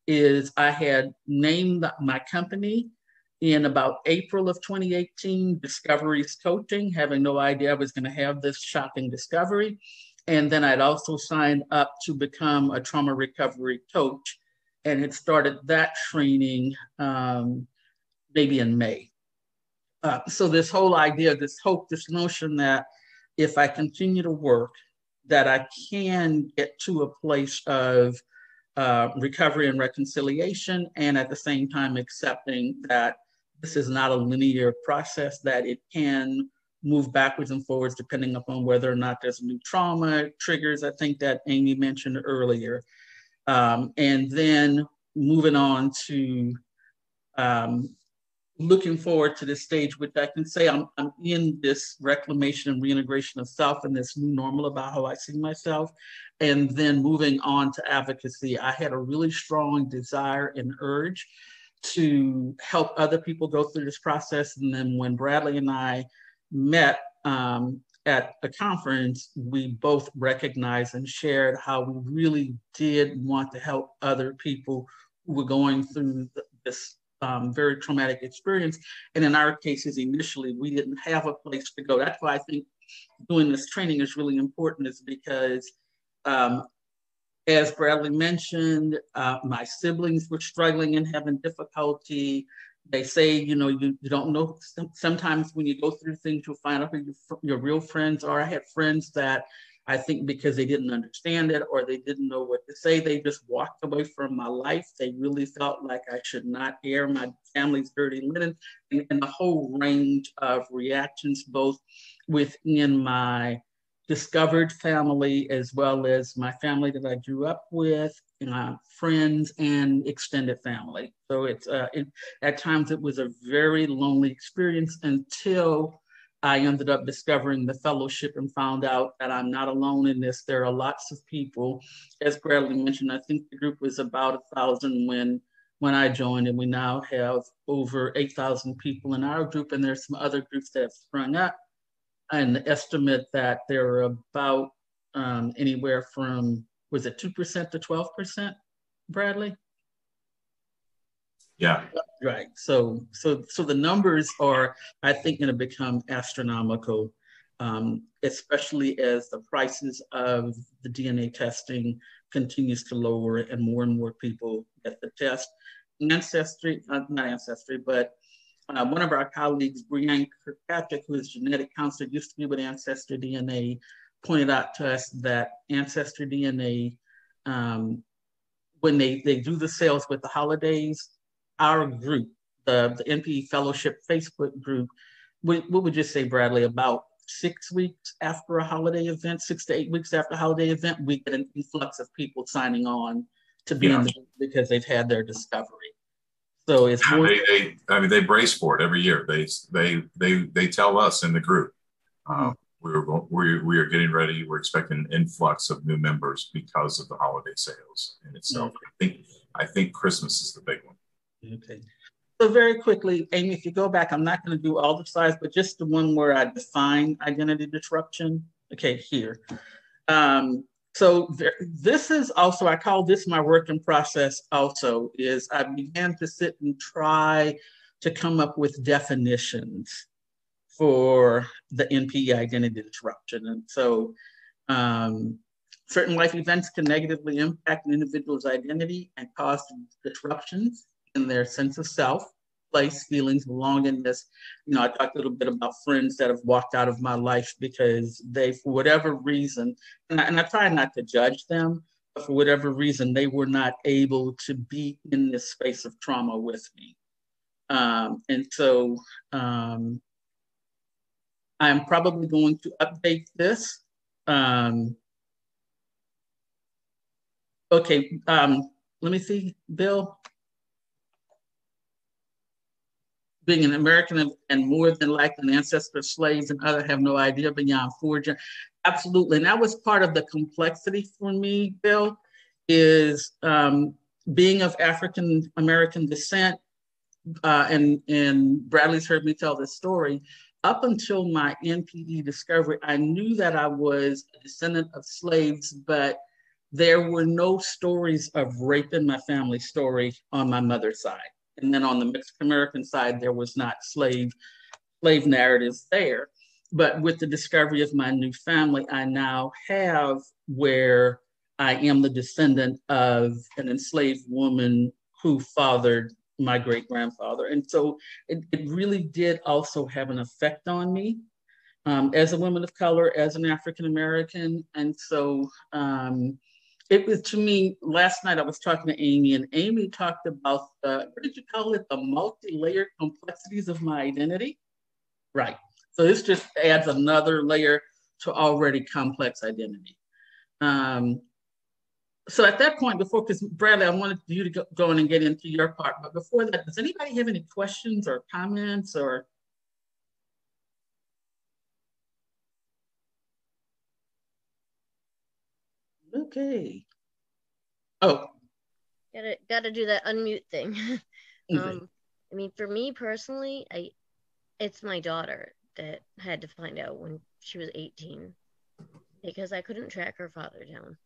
is I had named my company in about April of 2018, Discoveries Coaching, having no idea I was going to have this shocking discovery. And then I'd also signed up to become a trauma recovery coach, and had started that training maybe in May. So this whole idea, this hope, this notion that if I continue to work, that I can get to a place of recovery and reconciliation, and at the same time accepting that this is not a linear process, that it can move backwards and forwards depending upon whether or not there's new trauma triggers, I think that Amy mentioned earlier. And then moving on to looking forward to this stage, which I can say I'm in this reclamation and reintegration of self and this new normal about how I see myself. And then moving on to advocacy, I had a really strong desire and urge to help other people go through this process. And then when Bradley and I met at a conference, we both recognized and shared how we really did want to help other people who were going through this very traumatic experience. And in our cases, initially, we didn't have a place to go. That's why I think doing this training is really important, is because as Bradley mentioned, my siblings were struggling and having difficulty. they say, you know, you don't know. Sometimes when you go through things, you'll find out who your real friends are. I had friends that I think because they didn't understand it or they didn't know what to say, they just walked away from my life. They really felt like I should not air my family's dirty linen, and a whole range of reactions, both within my discovered family as well as my family that I grew up with, friends and extended family. So at times it was a very lonely experience until I ended up discovering the fellowship and found out that I'm not alone in this. There are lots of people. As Bradley mentioned, I think the group was about 1,000 when I joined, and we now have over 8,000 people in our group, and there's some other groups that have sprung up. And estimate that there are about anywhere from, was it 2% to 12%, Bradley? Yeah. Right. So the numbers are, I think, going to become astronomical, especially as the prices of the DNA testing continues to lower and more people get the test. Ancestry, not Ancestry, but one of our colleagues, Brianne Kirkpatrick, who is genetic counselor, used to be with Ancestry DNA, pointed out to us that Ancestry DNA, when they do the sales with the holidays, our group, the NPE Fellowship Facebook group, what would you say, Bradley, about 6 weeks after a holiday event, 6 to 8 weeks after a holiday event, we get an influx of people signing on to be in the group because they've had their discovery. So it's more. They brace for it every year. They tell us in the group, we are getting ready. We're expecting an influx of new members because of the holiday sales in itself. Okay. I think Christmas is the big one. Okay. So very quickly, Amy, if you go back, I'm not going to do all the slides, but just the one where I define identity disruption. Okay, here. This is also, I call this my work in process also, is I began to sit and try to come up with definitions for the NPE identity disruption. And so certain life events can negatively impact an individual's identity and cause disruptions in their sense of self, place, feelings, belongingness. You know, I talked a little bit about friends that have walked out of my life because they, for whatever reason, and I try not to judge them, but for whatever reason, they were not able to be in this space of trauma with me. And so I'm probably going to update this. Okay, let me see, Bill. Being an American and more than likely an ancestor of slaves and other have no idea beyond forging. Absolutely. And that was part of the complexity for me, Bill, is being of African American descent. And Bradley's heard me tell this story. Up until my NPE discovery, I knew that I was a descendant of slaves, but there were no stories of rape in my family story on my mother's side. And then on the mixed American side, there was not slave narratives there. But with the discovery of my new family, I now have where I am the descendant of an enslaved woman who fathered my great-grandfather. And so it really did also have an effect on me as a woman of color, as an African-American. And so it was, to me, last night I was talking to Amy, and Amy talked about what did you call it? The multi-layered complexities of my identity. Right. So this just adds another layer to already complex identity. So at that point, because Bradley, I wanted you to go in and get into your part, but before that, does anybody have any questions or comments or? Okay. Oh. Gotta do that unmute thing. Okay. I mean, for me personally, it's my daughter that had to find out when she was 18 because I couldn't track her father down.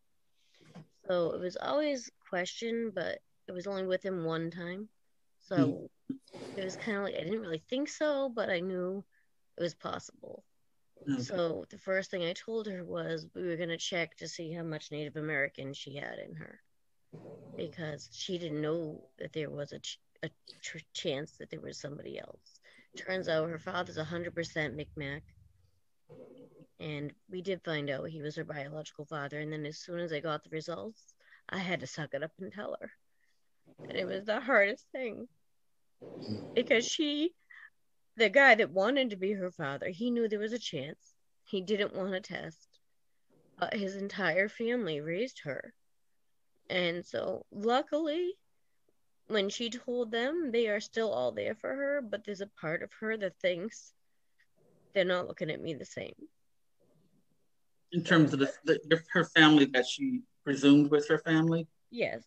So it was always questioned, but it was only with him one time. So it was kind of like, I didn't really think so, but I knew it was possible. So the first thing I told her was we were going to check to see how much Native American she had in her, because she didn't know that there was a chance that there was somebody else. Turns out her father's 100% Micmac. And we did find out he was her biological father. And then as soon as I got the results, I had to suck it up and tell her. And it was the hardest thing. Because the guy that wanted to be her father, he knew there was a chance. He didn't want to test. But his entire family raised her. And so, luckily, when she told them, they are still all there for her, but there's a part of her that thinks they're not looking at me the same. In terms of her family that she presumed was her family? Yes.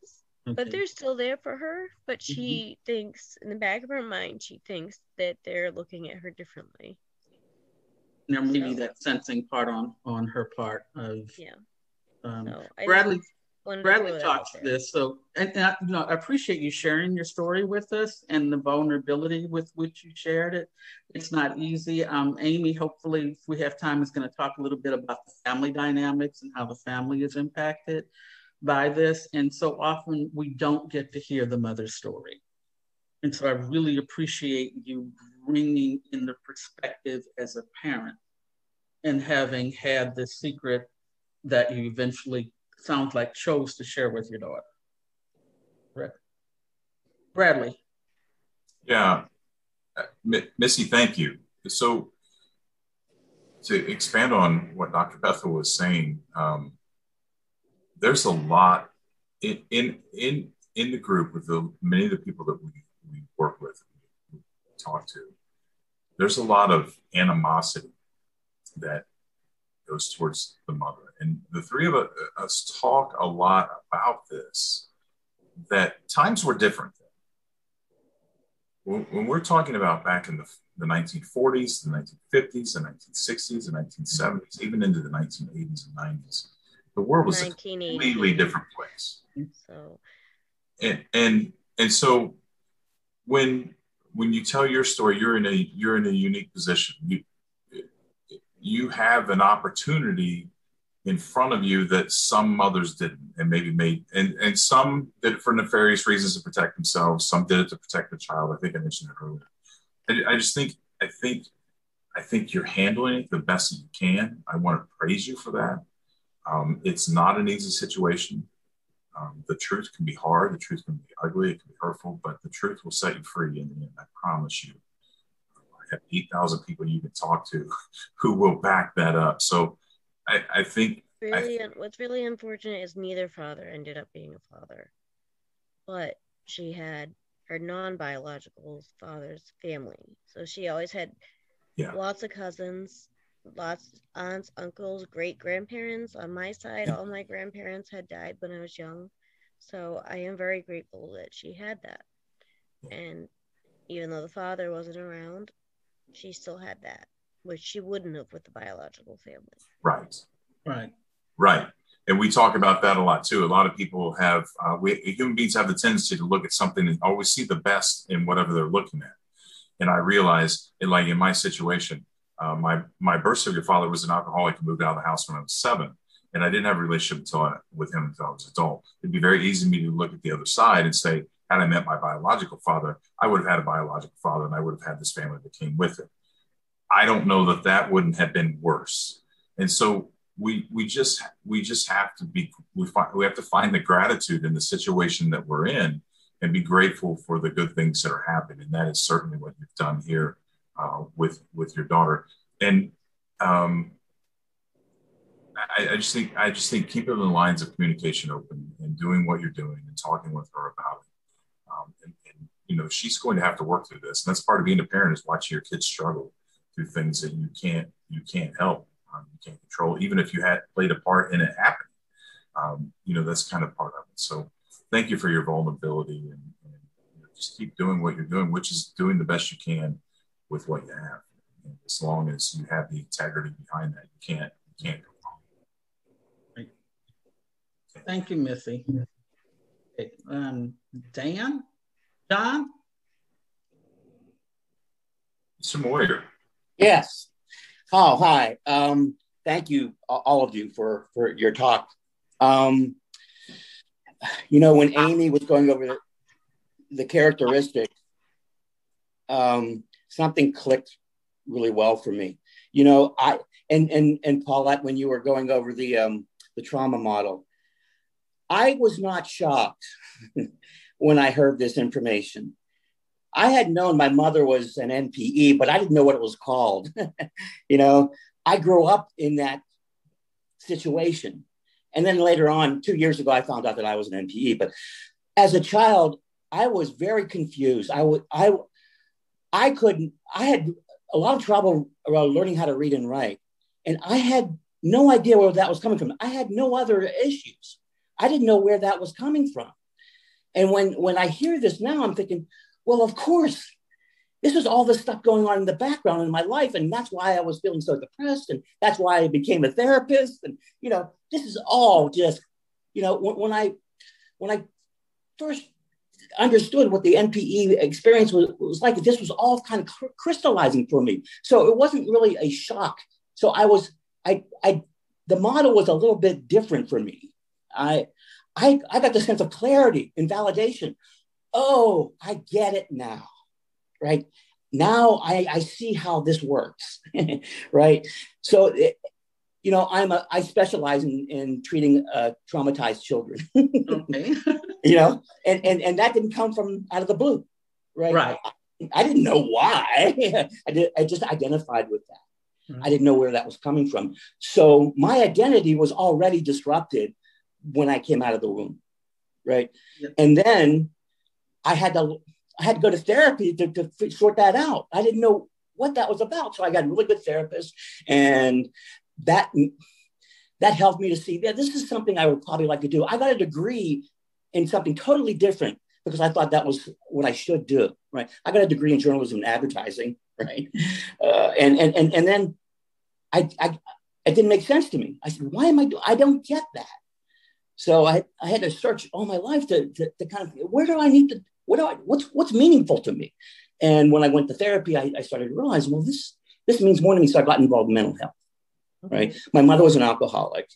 Okay. But they're still there for her, but she thinks, in the back of her mind, she thinks that they're looking at her differently. There may be that sensing part on her part of Bradley talks this. So, and I appreciate you sharing your story with us and the vulnerability with which you shared it. It's not easy. Amy, hopefully, if we have time, is going to talk a little bit about the family dynamics and how the family is impacted by this. And so often we don't get to hear the mother's story. And so I really appreciate you bringing in the perspective as a parent and having had this secret that you eventually, sounds like, chose to share with your daughter. Bradley. Yeah, Missy, thank you. So to expand on what Dr. Bethel was saying, there's a lot in the group with many of the people that we work with, we talk to. There's a lot of animosity that goes towards the mother. And the three of us talk a lot about this, that times were different then. When we're talking about back in the 1940s, the 1950s, the 1960s, the 1970s, even into the 1980s and 90s, the world was a completely different place. So, and so when you tell your story, you're in a unique position. You have an opportunity in front of you that some mothers didn't, and maybe made, and some did it for nefarious reasons to protect themselves. Some did it to protect the child. I think I mentioned it earlier. I think you're handling it the best that you can. I want to praise you for that. It's not an easy situation. The truth can be hard. The truth can be ugly. It can be hurtful, but the truth will set you free in the end. I promise you. I have 8,000 people you can talk to who will back that up. So I think what's really unfortunate is neither father ended up being a father, but she had her non-biological father's family. So she always had lots of cousins, lots of aunts, uncles, great-grandparents. On my side, all my grandparents had died when I was young. So I am very grateful that she had that. And even though the father wasn't around, she still had that, which she wouldn't have with the biological family. Right. And we talk about that a lot too. A lot of people have, human beings have the tendency to look at something and always see the best in whatever they're looking at. And I realized, like in my situation, my birth surrogate father was an alcoholic who moved out of the house when I was 7. And I didn't have a relationship with him until I was an adult. It'd be very easy for me to look at the other side and say, had I met my biological father, I would have had a biological father and I would have had this family that came with it. I don't know that wouldn't have been worse. And so we just have to we have to find the gratitude in the situation that we're in and be grateful for the good things that are happening. And that is certainly what you've done here with your daughter. And I just think keeping the lines of communication open and doing what you're doing and talking with her about it. And she's going to have to work through this. And that's part of being a parent, is watching your kids struggle through things that you can't help, you can't control, even if you had played a part in it happening. That's kind of part of it. So thank you for your vulnerability, and just keep doing what you're doing, which is doing the best you can with what you have. And as long as you have the integrity behind that, you can't go wrong. Right. Thank you, Missy. Okay. John? Mr. Moyer. Yes. Oh, hi. Thank you, all of you, for your talk. When Amy was going over the characteristic, something clicked really well for me. You know, and Paulette, when you were going over the trauma model, I was not shocked when I heard this information. I had known my mother was an NPE, but I didn't know what it was called. You know, I grew up in that situation. And then later on, 2 years ago, I found out that I was an NPE. But as a child, I was very confused. I had a lot of trouble around learning how to read and write. And I had no idea where that was coming from. I had no other issues. I didn't know where that was coming from. And when I hear this now, I'm thinking, well, of course, this is all this stuff going on in the background in my life. And that's why I was feeling so depressed. And that's why I became a therapist. And, you know, this is all just, you know, when I first understood what the NPE experience was like, this was all kind of crystallizing for me. So it wasn't really a shock. So the model was a little bit different for me. I got the sense of clarity and validation. Oh, I get it now, right? Now I see how this works, right? So, you know, I specialize in treating traumatized children, Okay. you know, and that didn't come from out of the blue, right? Right. I didn't know why. I just identified with that. Mm-hmm. I didn't know where that was coming from. So my identity was already disrupted when I came out of the womb, right? Yep. And then I had to go to therapy to sort that out. I didn't know what that was about. So I got a really good therapist, and that helped me to see that this is something I would probably like to do. I got a degree in something totally different because I thought that was what I should do, right? I got a degree in journalism and advertising, right? And then it didn't make sense to me. I said, why am I doing? I don't get that. So I had to search all my life to kind of, where do I need to, what's meaningful to me? And when I went to therapy, I started to realize, well, this means more to me. So I got involved in mental health, right? My mother was an alcoholic.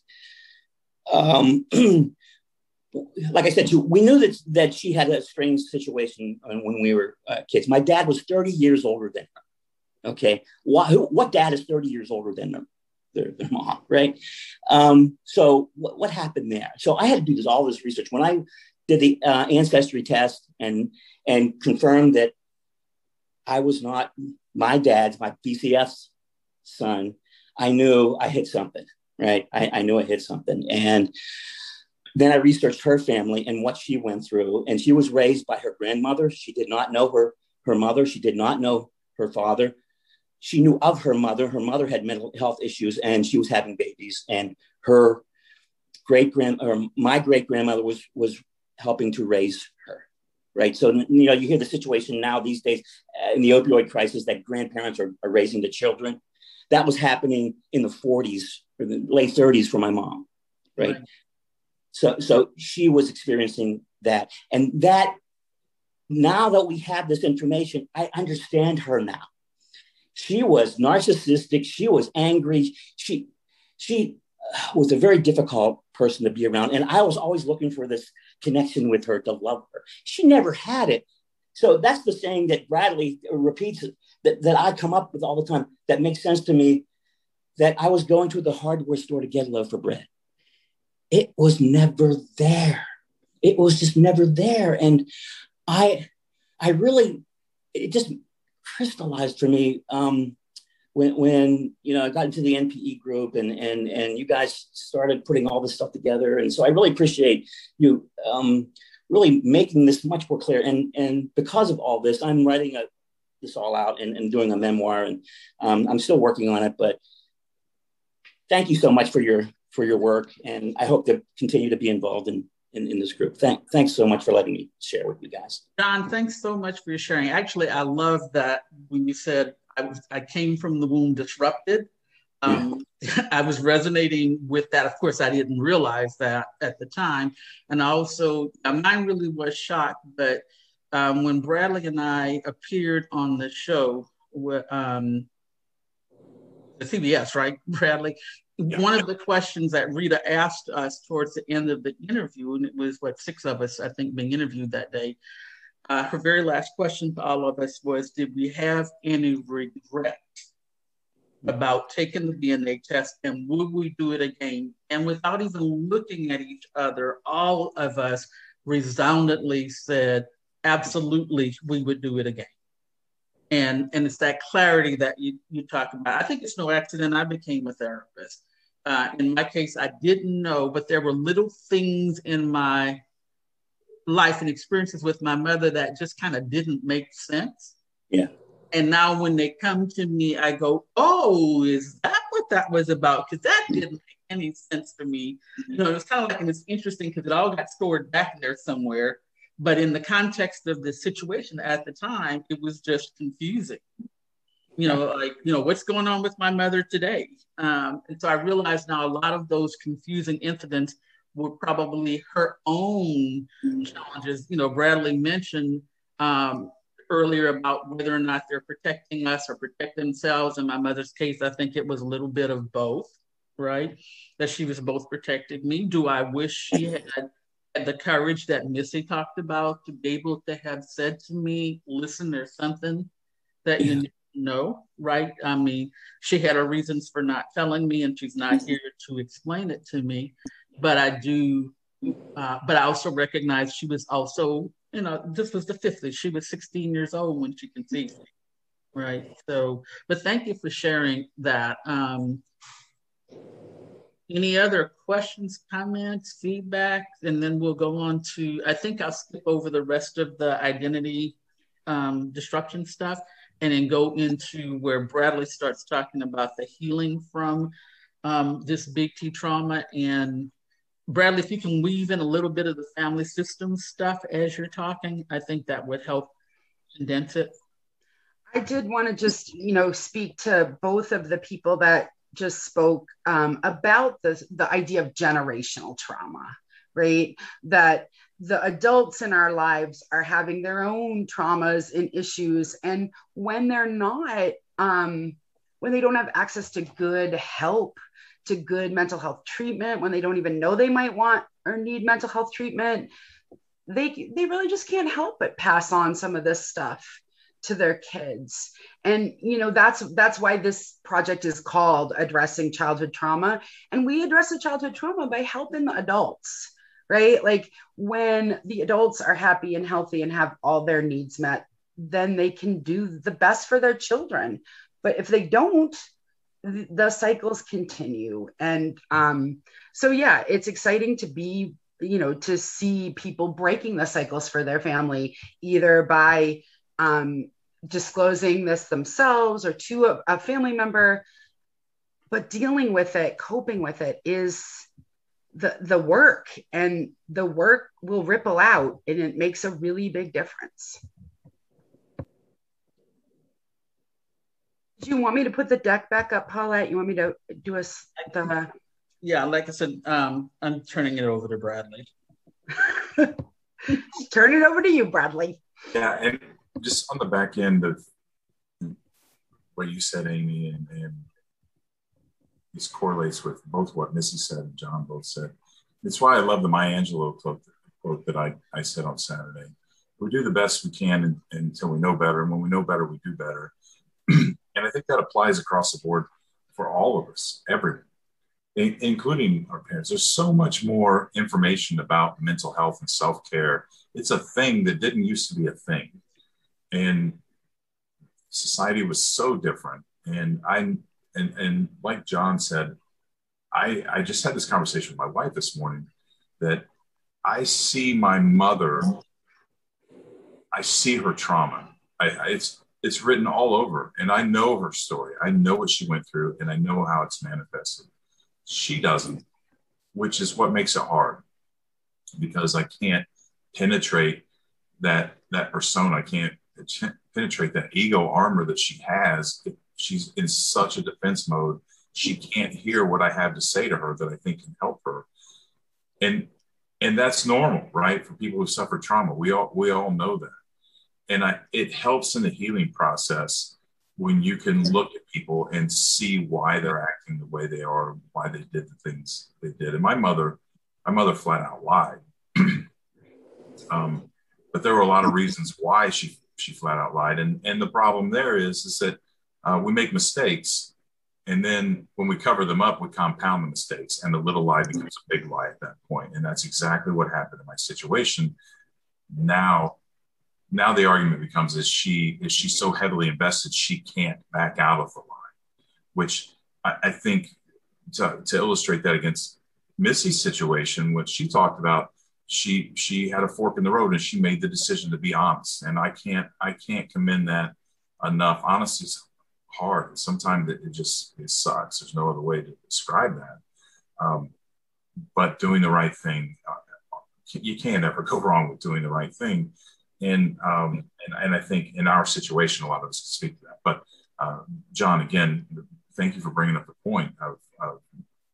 Like I said, we knew that she had a strange situation when we were kids. My dad was 30 years older than her. Okay. What dad is 30 years older than them? Their mom, right? So what happened there? So I had to do all this research. When I did the ancestry test and confirmed that I was not my PCS son, I knew I hit something, right? I knew I hit something. And then I researched her family and what she went through. And she was raised by her grandmother. She did not know her mother. She did not know her father. She knew of her mother. Her mother had mental health issues and she was having babies. And my great grandmother was helping to raise her, right? So, you know, you hear the situation now these days in the opioid crisis that grandparents are raising the children. That was happening in the 40s or the late 30s for my mom, right? So she was experiencing that. And that, now that we have this information, I understand her now. She was narcissistic. She was angry. She was a very difficult person to be around. And I was always looking for this connection with her, to love her. She never had it. So that's the saying that Bradley repeats that I come up with all the time. That makes sense to me, that I was going to the hardware store to get a loaf of bread. It was never there. It was just never there. And I really, it just crystallized for me when you know I got into the NPE group and you guys started putting all this stuff together. And so I really appreciate you really making this much more clear. And because of all this, I'm writing this all out and doing a memoir, and I'm still working on it. But thank you so much for your work, and I hope to continue to be involved in this group. Thanks so much for letting me share with you guys. John, thanks so much for your sharing. Actually, I love that when you said I came from the womb disrupted. I was resonating with that. Of course, I didn't realize that at the time. And also, mine really was shocked. But when Bradley and I appeared on the show, the CBS, right, Bradley? Yeah. One of the questions that Rita asked us towards the end of the interview, and it was 6 of us, I think, being interviewed that day, her very last question to all of us was, did we have any regret about taking the DNA test, and would we do it again? And without even looking at each other, all of us resoundingly said, absolutely, we would do it again. And it's that clarity that you talk about. I think it's no accident I became a therapist. In my case, I didn't know, but there were little things in my life and experiences with my mother that just kind of didn't make sense. Yeah. And now when they come to me, I go, oh, is that what that was about? Because that didn't make any sense to me. You know, it's kind of like, and it's interesting because it all got stored back there somewhere. But in the context of the situation at the time, it was just confusing. You know, like, you know, what's going on with my mother today? And so I realized now a lot of those confusing incidents were probably her own challenges. You know, Bradley mentioned earlier about whether or not they're protecting us or protect themselves. In my mother's case, I think it was a little bit of both, right? That she was both protecting me. Do I wish she had the courage that Missy talked about to be able to have said to me, listen, there's something that you need to know, right? I mean, she had her reasons for not telling me, and she's not here to explain it to me. But I do, but I also recognize she was also, you know, this was the 50s. She was 16 years old when she conceived me, right? So, but thank you for sharing that. Any other questions, comments, feedback? And then we'll go on to, I think I'll skip over the rest of the identity destruction stuff and then go into where Bradley starts talking about the healing from this big T trauma. And Bradley, if you can weave in a little bit of the family system stuff as you're talking, I think that would help condense it. I did want to just, you know, speak to both of the people that just spoke about the idea of generational trauma, right? That the adults in our lives are having their own traumas and issues. And when they're not, when they don't have access to good help, to good mental health treatment, when they don't even know they might want or need mental health treatment, they really just can't help but pass on some of this stuff to their kids. And, you know, that's why this project is called Addressing Childhood Trauma. And we address the childhood trauma by helping the adults, right? Like when the adults are happy and healthy and have all their needs met, then they can do the best for their children. But if they don't, the cycles continue. And so, yeah, it's exciting to be, you know, to see people breaking the cycles for their family, either by disclosing this themselves or to a family member, but dealing with it, coping with it is the work, and the work will ripple out and it makes a really big difference. Do you want me to put the deck back up, Paulette? You want me to do Yeah, like I said, I'm turning it over to Bradley. Turn it over to you, Bradley. Yeah, and just on the back end of what you said, Amy, and this correlates with both what Missy said and John both said. It's why I love the Maya Angelou quote that I said on Saturday. We do the best we can until we know better, and when we know better, we do better. And I think that applies across the board for all of us, everyone, including our parents. There's so much more information about mental health and self-care. It's a thing that didn't used to be a thing. And society was so different. And like John said, I just had this conversation with my wife this morning that I see my mother, I see her trauma. It's written all over, and I know her story. I know what she went through, and I know how it's manifested. She doesn't, which is what makes it hard, because I can't penetrate that persona. I can't penetrate that ego armor that she has. She's in such a defense mode. She can't hear what I have to say to her that I think can help her. And that's normal, right? For people who suffer trauma, we all know that. And it helps in the healing process when you can look at people and see why they're acting the way they are, why they did the things they did. And my mother flat out lied. but there were a lot of reasons why she flat out lied. And the problem there is that we make mistakes, and then when we cover them up, we compound the mistakes, and the little lie becomes a big lie at that point. And that's exactly what happened in my situation. Now the argument becomes, is she so heavily invested she can't back out of the lie, which I think to illustrate that against Missy's situation, what she talked about, she had a fork in the road and she made the decision to be honest. And I can't commend that enough. Honesty is hard. Sometimes it sucks. There's no other way to describe that. But doing the right thing, you can't ever go wrong with doing the right thing. And I think in our situation, a lot of us can speak to that. But John, again, thank you for bringing up the point of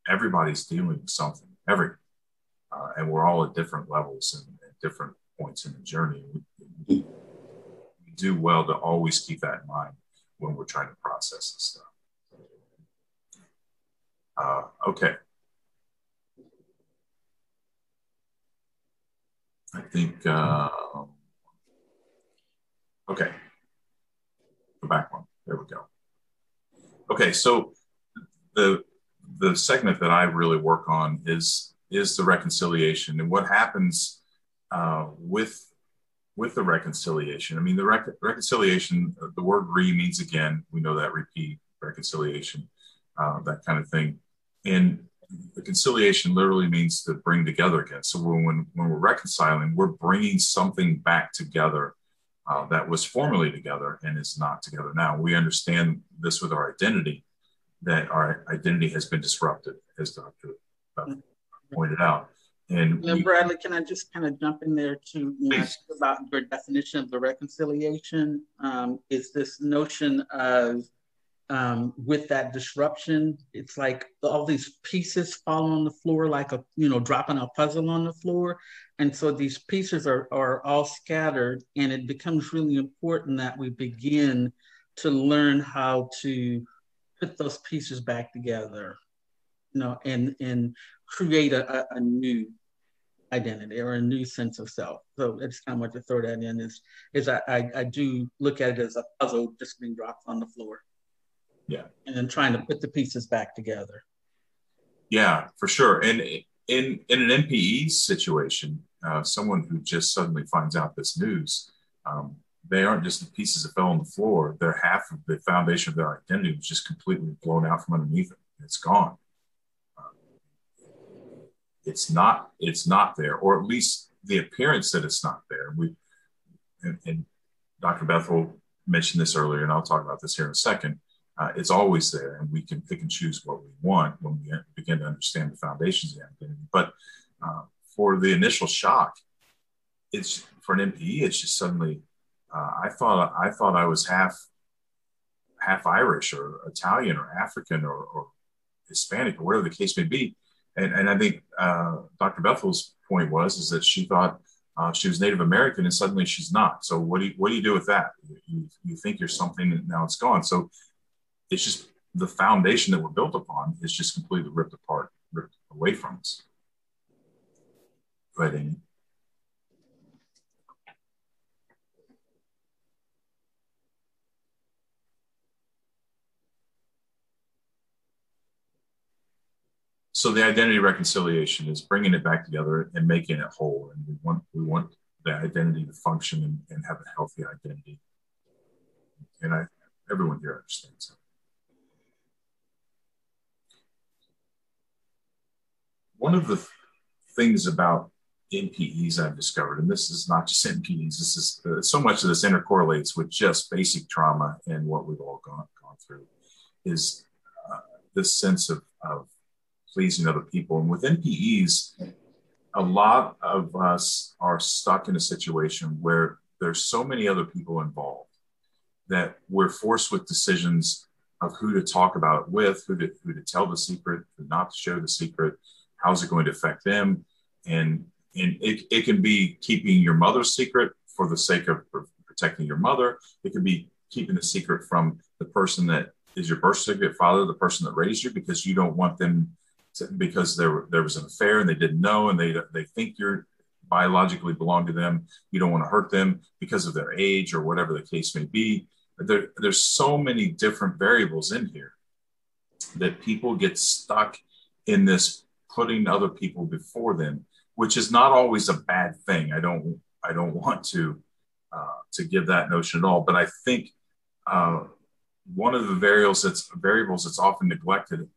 everybody's dealing with something, and we're all at different levels and at different points in the journey. We do well to always keep that in mind when we're trying to process this stuff. Okay. I think, okay. Go back one. There we go. Okay, so the segment that I really work on is the reconciliation, and what happens with the reconciliation. I mean, the reconciliation, the word means again, we know that, repeat, reconciliation, that kind of thing. And the conciliation literally means to bring together again. So when we're reconciling, we're bringing something back together that was formerly together and is not together now. We understand this with our identity, that our identity has been disrupted, as Dr. pointed out. And Bradley, can I just kind of jump in there to ask about your definition of the reconciliation? Is this notion of with that disruption, it's like all these pieces fall on the floor, like dropping a puzzle on the floor. And so these pieces are all scattered, and it becomes really important that we begin to learn how to put those pieces back together, and create a new identity or a new sense of self. So that's kind of what to throw that in is I do look at it as a puzzle just being dropped on the floor. Yeah. And then trying to put the pieces back together. Yeah, for sure. And in an NPE situation, someone who just suddenly finds out this news, they aren't just the pieces that fell on the floor. They're half of the foundation of their identity was just completely blown out from underneath it. It's gone. It's not there, or at least the appearance that it's not there. And Dr. Bethel mentioned this earlier, and I'll talk about this here in a second. It's always there, and we can pick and choose what we want when we begin to understand the foundations of the identity. But for the initial shock, it's for an NPE. It's just suddenly, I thought I was half Irish or Italian or African or Hispanic or whatever the case may be. And I think Dr. Bethel's point is that she thought she was Native American, and suddenly she's not. So what do you do with that? You think you're something, and now it's gone. So it's just the foundation that we're built upon is just completely ripped apart, ripped away from us. Go ahead, Amy. So the identity reconciliation is bringing it back together and making it whole. And we want the identity to function and have a healthy identity. And everyone here understands that. One of the things about NPEs I've discovered, and this is not just NPEs, this is so much of this intercorrelates with just basic trauma and what we've all gone through, is this sense of pleasing other people. And with NPEs, a lot of us are stuck in a situation where there's so many other people involved that we're forced with decisions of who to talk about it with, who to tell the secret, who not to share the secret, how's it going to affect them. And it can be keeping your mother's secret for the sake of protecting your mother. It could be keeping the secret from the person that is your birth certificate father, the person that raised you, because you don't want them to, because there was an affair and they didn't know, and they think biologically belong to them. You don't want to hurt them because of their age or whatever the case may be. There's so many different variables in here that people get stuck in this putting other people before them, which is not always a bad thing. I don't want to give that notion at all, but I think one of the variables that's often neglected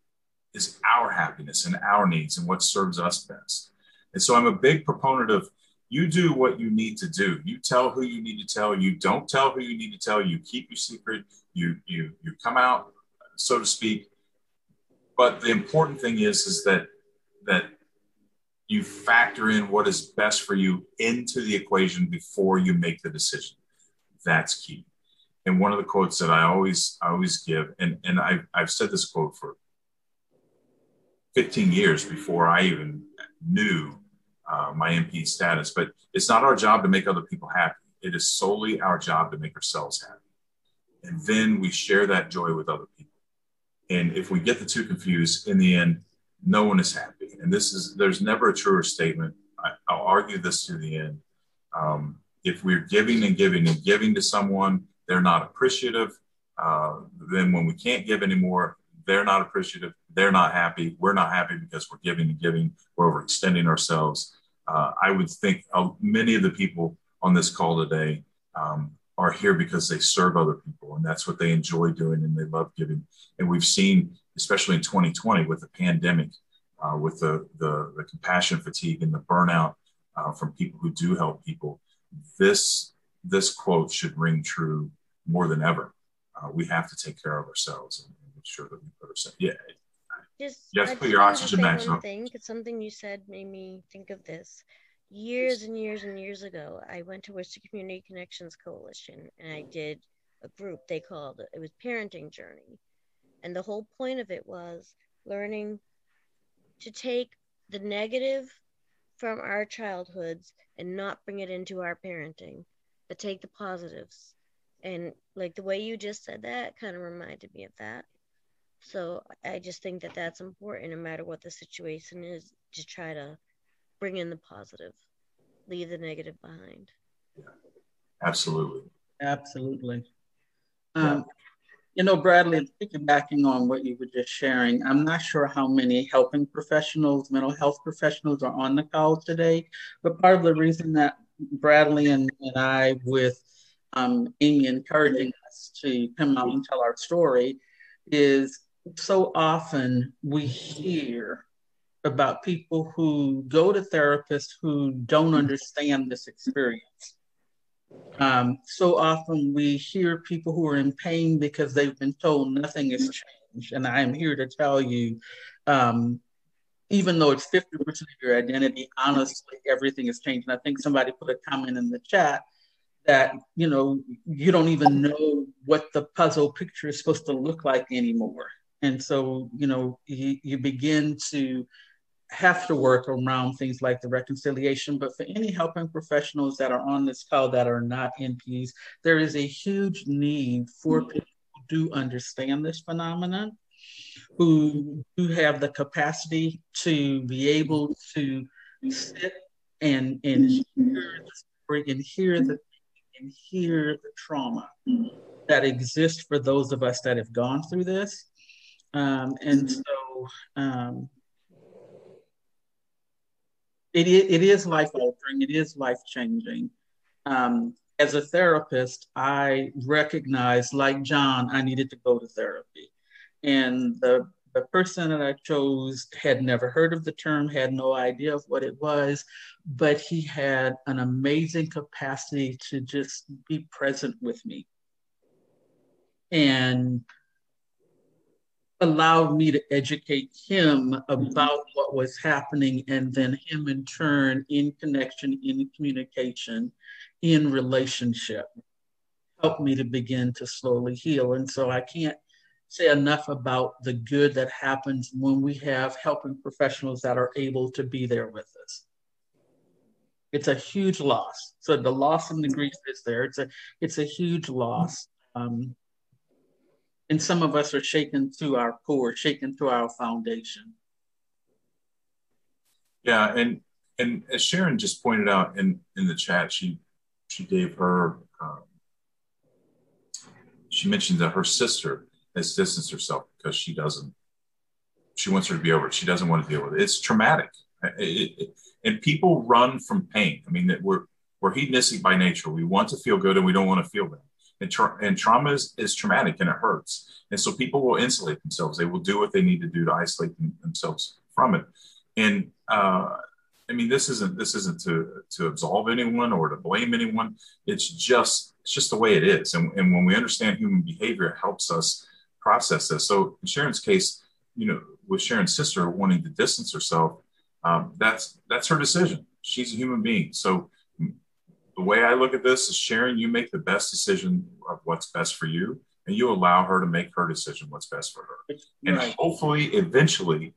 is our happiness and our needs and what serves us best. And so I'm a big proponent of, you do what you need to do. You tell who you need to tell. You don't tell who you need to tell. You keep your secret. You come out, so to speak. But the important thing is that you factor in what is best for you into the equation before you make the decision. That's key. And one of the quotes that I always give, and I've said this quote for 15 years before I even knew my NPE status, but it's not our job to make other people happy. It is solely our job to make ourselves happy. And then we share that joy with other people. And if we get the two confused, in the end, no one is happy. And there's never a truer statement. I'll argue this to the end. If we're giving and giving and giving to someone, they're not appreciative. Then when we can't give anymore, they're not appreciative. They're not happy. We're not happy because we're giving and giving. We're overextending ourselves. I would think many of the people on this call today are here because they serve other people, and that's what they enjoy doing, and they love giving. And we've seen, especially in 2020 with the pandemic, with the compassion fatigue and the burnout from people who do help people, this quote should ring true more than ever. We have to take care of ourselves and make sure that we put ourselves. Yeah. You have to put your oxygen mask on. Because something you said made me think of this. Years and years and years ago, I went to Worcester Community Connections Coalition, and I did a group they called it was Parenting Journey. And the whole point of it was learning to take the negative from our childhoods and not bring it into our parenting, but take the positives. And like the way you just said that kind of reminded me of that. So I just think that that's important, no matter what the situation is, to try to bring in the positive, leave the negative behind. Yeah, absolutely. Absolutely. Bradley, piggybacking on what you were just sharing, I'm not sure how many helping professionals, mental health professionals are on the call today, but part of the reason that Bradley and I, with Amy encouraging us to come out and tell our story, is so often we hear about people who go to therapists who don't understand this experience. So often we hear people who are in pain because they've been told nothing has changed. And I am here to tell you, even though it's 50% of your identity, honestly, everything has changed. And I think somebody put a comment in the chat that, you don't even know what the puzzle picture is supposed to look like anymore. And so, you begin to have to work around things like the reconciliation. But for any helping professionals that are on this call that are not NPs, there is a huge need for people who do understand this phenomenon, who do have the capacity to be able to sit and hear the story and hear the trauma that exists for those of us that have gone through this. It is life altering. It is life changing. As a therapist, I recognized, like John, I needed to go to therapy. And the person that I chose had never heard of the term, had no idea of what it was, but he had an amazing capacity to just be present with me and allowed me to educate him about what was happening, and then him in turn, in connection, in communication, in relationship, helped me to begin to slowly heal. And so I can't say enough about the good that happens when we have helping professionals that are able to be there with us. It's a huge loss. So the loss and the grief is there. It's a huge loss. And some of us are shaken to our core, shaken to our foundation. Yeah, and And as Sharon just pointed out in the chat, she gave her, she mentioned that her sister has distanced herself because she wants her to be over it. She doesn't want to deal with it. It's traumatic. And people run from pain. I mean, that we're hedonistic by nature. We want to feel good and we don't want to feel bad. And trauma is traumatic and it hurts. And so people will insulate themselves. They will do what they need to do to isolate themselves from it. And I mean, this isn't to absolve anyone or to blame anyone. It's just the way it is. And when we understand human behavior, it helps us process this. So in Sharon's case, with Sharon's sister wanting to distance herself, that's her decision. She's a human being. So the way I look at this is, Sharon, you make the best decision of what's best for you, and you allow her to make her decision what's best for her. And Right. hopefully, eventually,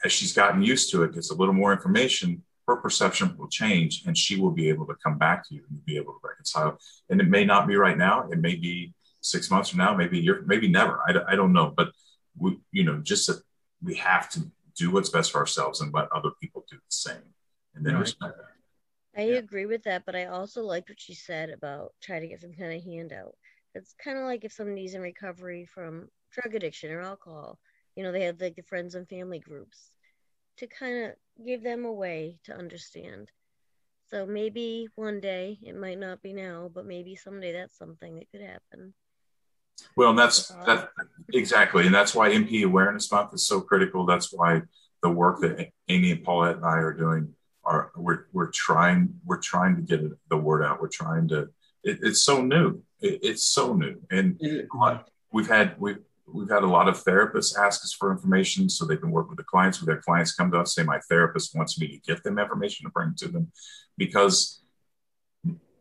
as she's gotten used to it, gets a little more information, her perception will change and she will be able to come back to you and be able to reconcile. And it may not be right now. It may be 6 months from now, maybe a year, maybe never. I don't know. But we have to do what's best for ourselves and let other people do the same. And then respect that. I agree with that, but I also liked what she said about trying to get some kind of handout. It's kind of like if somebody's in recovery from drug addiction or alcohol, they have like the friends and family groups to kind of give them a way to understand. So maybe one day, it might not be now, but maybe someday that's something that could happen. Well, and that's exactly. And that's why NPE Awareness Month is so critical. That's why the work that Amy and Paulette and I are doing we're trying to get the word out. We're trying to, it's so new. It's so new. And we've had a lot of therapists ask us for information so they can work with the clients. With their clients come to us, say, my therapist wants me to get them information to bring to them, because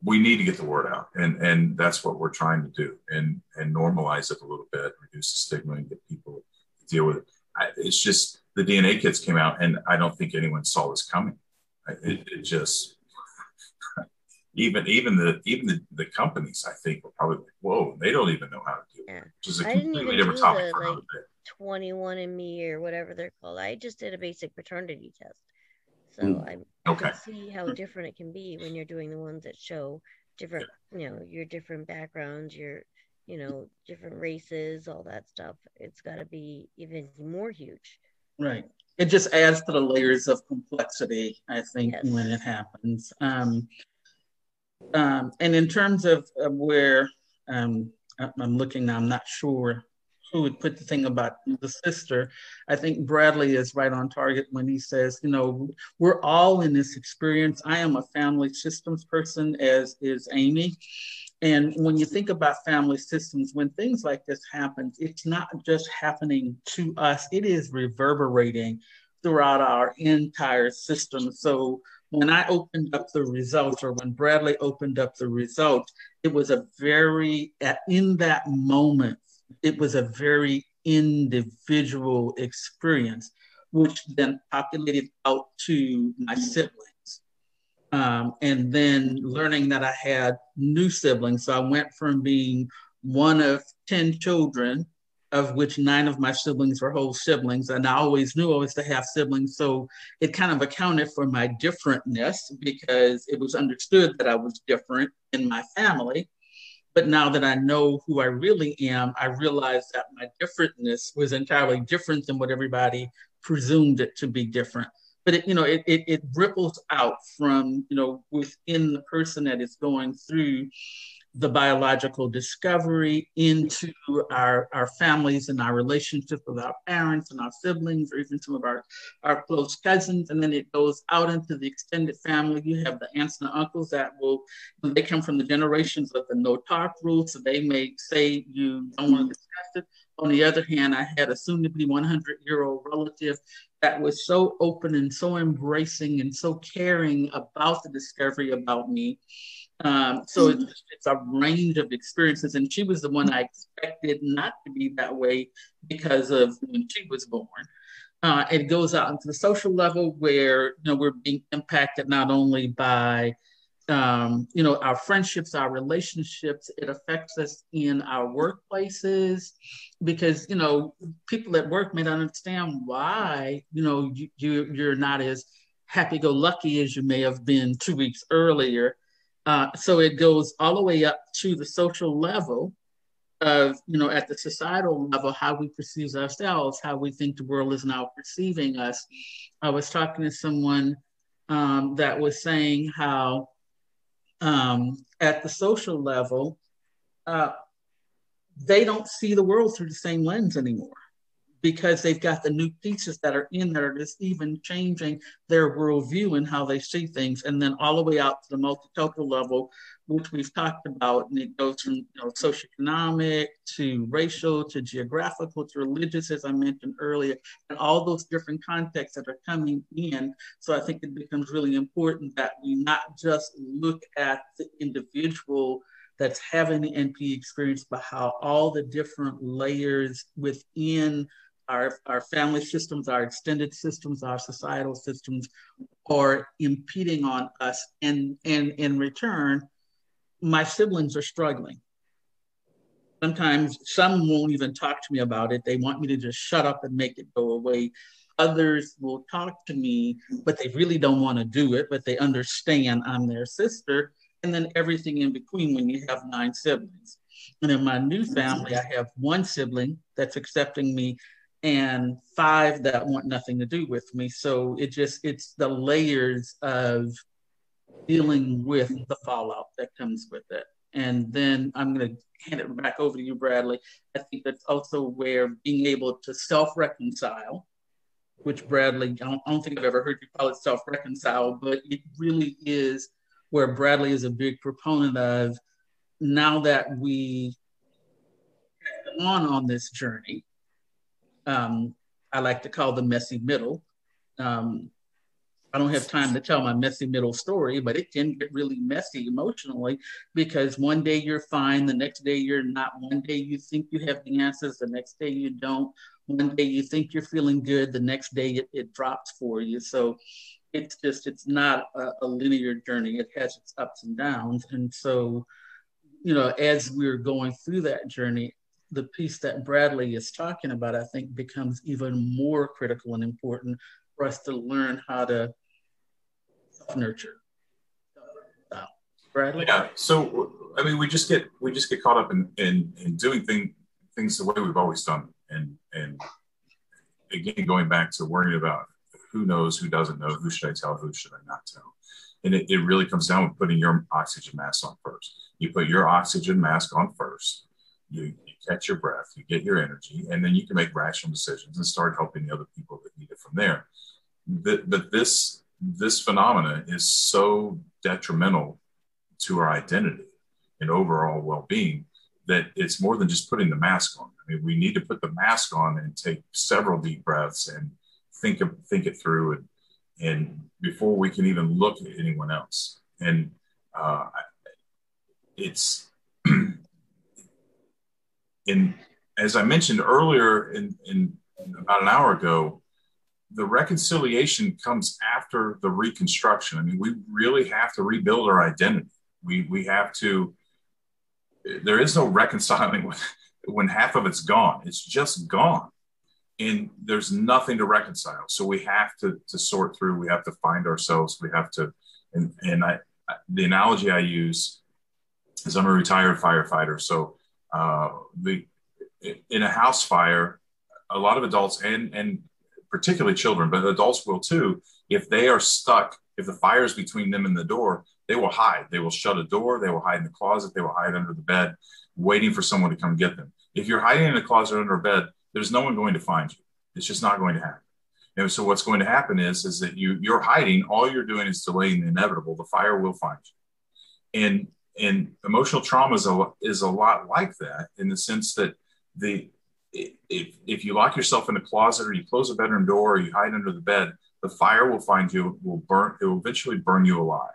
we need to get the word out. And that's what we're trying to do, and normalize it a little bit, reduce the stigma and get people to deal with it. It's just the DNA kits came out and I don't think anyone saw this coming. It just, even the companies, I think, were probably like, whoa, they don't even know how to do it. Yeah. Which is a I didn't completely even different do topic the for another day. 21andMe or whatever they're called. I just did a basic paternity test. So I can see how different it can be when you're doing the ones that show different, your different backgrounds, your, different races, all that stuff. It's got to be even more huge. Right. It just adds to the layers of complexity, I think, Yes. when it happens. And in terms of where I'm looking now, I'm not sure who would put the thing about the sister. I think Bradley is right on target when he says, we're all in this experience. I am a family systems person, as is Amy. And when you think about family systems, when things like this happen, it's not just happening to us, it is reverberating throughout our entire system. So when I opened up the results, or when Bradley opened up the results, it was in that moment, it was a very individual experience, which then populated out to my siblings. And then learning that I had new siblings. So I went from being one of 10 children, of which 9 of my siblings were whole siblings. And I always knew I was to have siblings. So it kind of accounted for my differentness, because it was understood that I was different in my family. But now that I know who I really am, I realize that my differentness was entirely different than what everybody presumed it to be different. But it ripples out from, within the person that is going through the biological discovery into our families and our relationships with our parents and our siblings, or even some of our close cousins. And then it goes out into the extended family. You have the aunts and the uncles that they come from the generations of the no talk rule. So they may say you don't want to discuss it. On the other hand, I had a soon-to-be 100-year-old relative that was so open and so embracing and so caring about the discovery about me. So it's a range of experiences. And she was the one I expected not to be that way because of when she was born. It goes out into the social level where, we're being impacted not only by our friendships, our relationships. It affects us in our workplaces, because, people at work may not understand why, you're not as happy-go-lucky as you may have been 2 weeks earlier. So it goes all the way up to the social level of, at the societal level, how we perceive ourselves, how we think the world is now perceiving us. I was talking to someone that was saying how at the social level, they don't see the world through the same lens anymore, because they've got the new pieces that are in there that's even changing their worldview and how they see things. And then all the way out to the multicultural level, which we've talked about, and it goes from socioeconomic to racial to geographical to religious, as I mentioned earlier, and all those different contexts that are coming in. So I think it becomes really important that we not just look at the individual that's having the NPE experience, but how all the different layers within our family systems, our extended systems, our societal systems are impeding on us. And in return, my siblings are struggling. Sometimes some won't even talk to me about it. They want me to just shut up and make it go away. Others will talk to me, but they really don't want to do it, but they understand I'm their sister. And then everything in between when you have 9 siblings. And in my new family, I have 1 sibling that's accepting me and 5 that want nothing to do with me. So it's the layers of dealing with the fallout that comes with it. And then I'm going to hand it back over to you, Bradley. I think that's also where being able to self-reconcile, which Bradley, I don't think I've ever heard you call it self-reconcile, but it really is where Bradley is a big proponent of. Now that we are on this journey, I like to call the messy middle. I don't have time to tell my messy middle story, but it can get really messy emotionally, because one day you're fine, the next day you're not. One day you think you have the answers, the next day you don't. One day you think you're feeling good, the next day it drops for you. So it's not a linear journey. It has its ups and downs. And so, as we're going through that journey, the piece that Bradley is talking about, I think, becomes even more critical and important for us to learn how to self-nurture. Bradley? Yeah. So, I mean, we just get caught up in doing things the way we've always done. And again, going back to worrying about who knows, who doesn't know, who should I tell, who should I not tell? And it really comes down with putting your oxygen mask on first. You put your oxygen mask on first, you catch your breath, you get your energy, and then you can make rational decisions and start helping the other people that need it from there. But this phenomena is so detrimental to our identity and overall well-being that it's more than just putting the mask on. I mean, we need to put the mask on and take several deep breaths and think it through, and before we can even look at anyone else. And it's as I mentioned earlier in about an hour ago, the reconciliation comes after the reconstruction. I mean, we really have to rebuild our identity. We have to. There is no reconciling when half of it's gone. It's just gone. And there's nothing to reconcile. So we have to sort through, we have to find ourselves, we have to, and the analogy I use is I'm a retired firefighter. So in a house fire, a lot of adults and particularly children, but adults will too, if they are stuck, if the fire is between them and the door, they will hide. They will shut a door, they will hide in the closet, they will hide under the bed, waiting for someone to come get them. If you're hiding in a closet under a bed, there's no one going to find you. It's just not going to happen. And so what's going to happen is that you're hiding. All you're doing is delaying the inevitable. The fire will find you. And emotional trauma is a lot like that, in the sense that if you lock yourself in a closet, or you close a bedroom door, or you hide under the bed, the fire will find you. It will eventually burn you alive.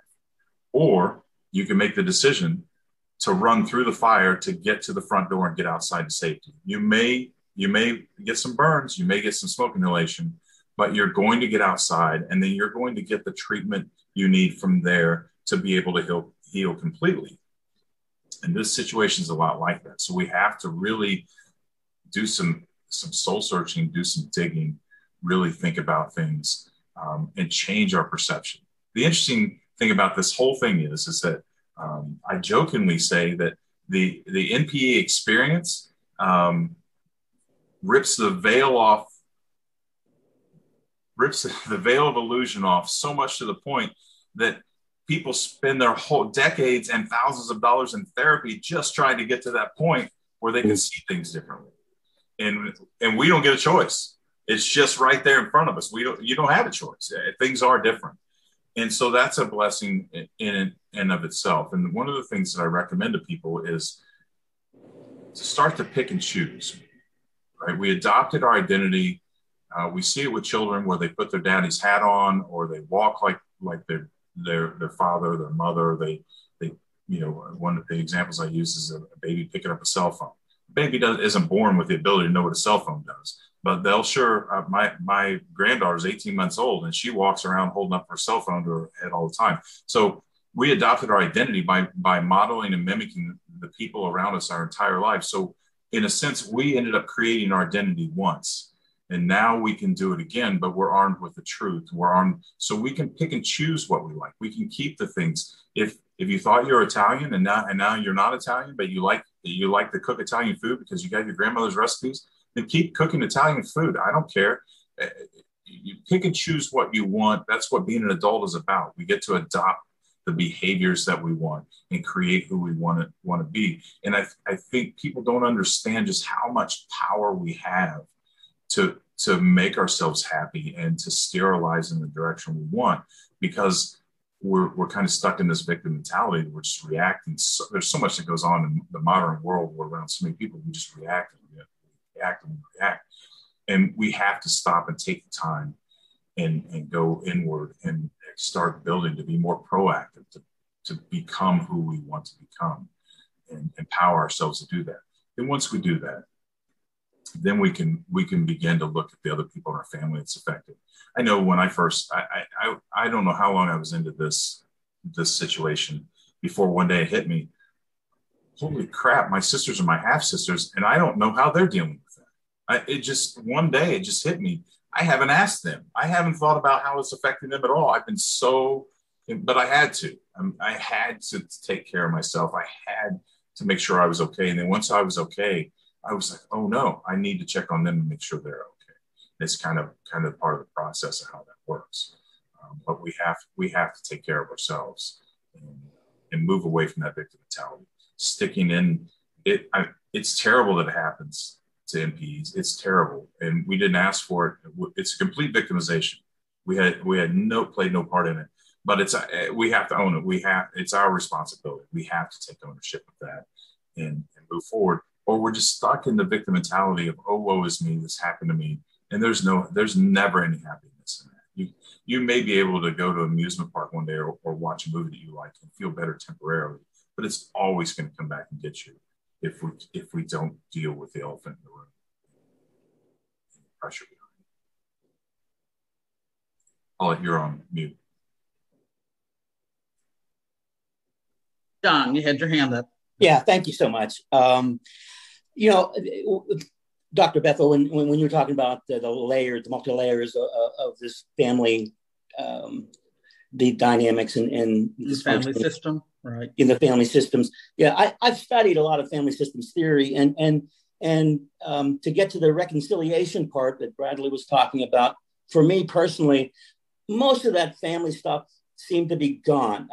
Or you can make the decision to run through the fire to get to the front door and get outside to safety. You may get some burns, you may get some smoke inhalation, but you're going to get outside, and then you're going to get the treatment you need from there to be able to heal completely. And this situation is a lot like that. So we have to really do some soul searching, do some digging, really think about things, and change our perception. The interesting thing about this whole thing is that I jokingly say that the NPE experience rips the veil of illusion off so much to the point that people spend their whole decades and thousands of dollars in therapy just trying to get to that point where they can see things differently. And we don't get a choice. It's just right there in front of us. You don't have a choice. Things are different. And so that's a blessing in and of itself. And one of the things that I recommend to people is to start to pick and choose, right? We adopted our identity. We see it with children where they put their daddy's hat on, or they walk like their father, their mother. They one of the examples I use is a baby picking up a cell phone. The baby isn't born with the ability to know what a cell phone does, but they'll sure. My granddaughter's 18 months old, and she walks around holding up her cell phone to her head all the time. So we adopted our identity by modeling and mimicking the people around us our entire lives. So in a sense, we ended up creating our identity once. And now we can do it again, but we're armed with the truth. We're armed, so we can pick and choose what we like. We can keep the things. If you thought you're Italian and now you're not Italian, but you like to cook Italian food because you got your grandmother's recipes, then keep cooking Italian food. I don't care. You pick and choose what you want. That's what being an adult is about. We get to adopt the behaviors that we want and create who we want to be. And I think people don't understand just how much power we have to make ourselves happy and to steer our lives in the direction we want, because we're kind of stuck in this victim mentality. We're just reacting. There's so much that goes on in the modern world where around so many people, we just react and react. And we have to stop and take the time and go inward and start building to be more proactive, to become who we want to become and empower ourselves to do that. And once we do that, then we can begin to look at the other people in our family that's affected. I know when I first, I don't know how long I was into this situation before one day it hit me. Holy crap, my sisters are my half sisters, and I don't know how they're dealing with that. One day it just hit me. I haven't asked them. I haven't thought about how it's affecting them at all. But I had to. I had to take care of myself. I had to make sure I was okay. And then once I was okay, I was like, oh no, I need to check on them and make sure they're okay. It's kind of part of the process of how that works. But we have to take care of ourselves and move away from that victim mentality. Sticking in it, it's terrible that it happens to NPEs. It's terrible, and we didn't ask for it. It's a complete victimization. We had played no part in it. But we have to own it. It's our responsibility. We have to take ownership of that and move forward. Or we're just stuck in the victim mentality of, oh, woe is me, this happened to me. And there's never any happiness in that. You may be able to go to an amusement park one day or watch a movie that you like and feel better temporarily, but it's always going to come back and get you if we don't deal with the elephant in the room. Pressure behind it. Paulette, you're on mute. John, you had your hand up. Yeah, thank you so much. Dr. Bethel, when you were talking about the multi-layers of this family, the dynamics and the family system, right? In the family systems. Yeah, I've studied a lot of family systems theory and to get to the reconciliation part that Bradley was talking about, for me personally, most of that family stuff seemed to be gone.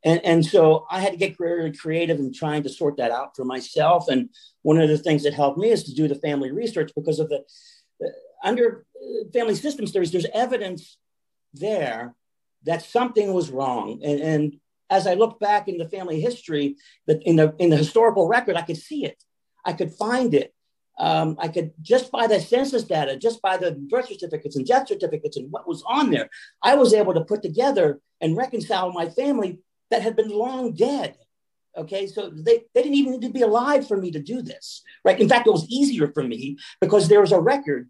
And so I had to get very creative in trying to sort that out for myself. And one of the things that helped me is to do the family research, because of under family systems theories, there's evidence there that something was wrong. And as I look back in the family history, that in the historical record, I could see it. I could find it. I could, just by the census data, just by the birth certificates and death certificates and what was on there, I was able to put together and reconcile my family that had been long dead. Okay, so they didn't even need to be alive for me to do this, right? In fact, it was easier for me because there was a record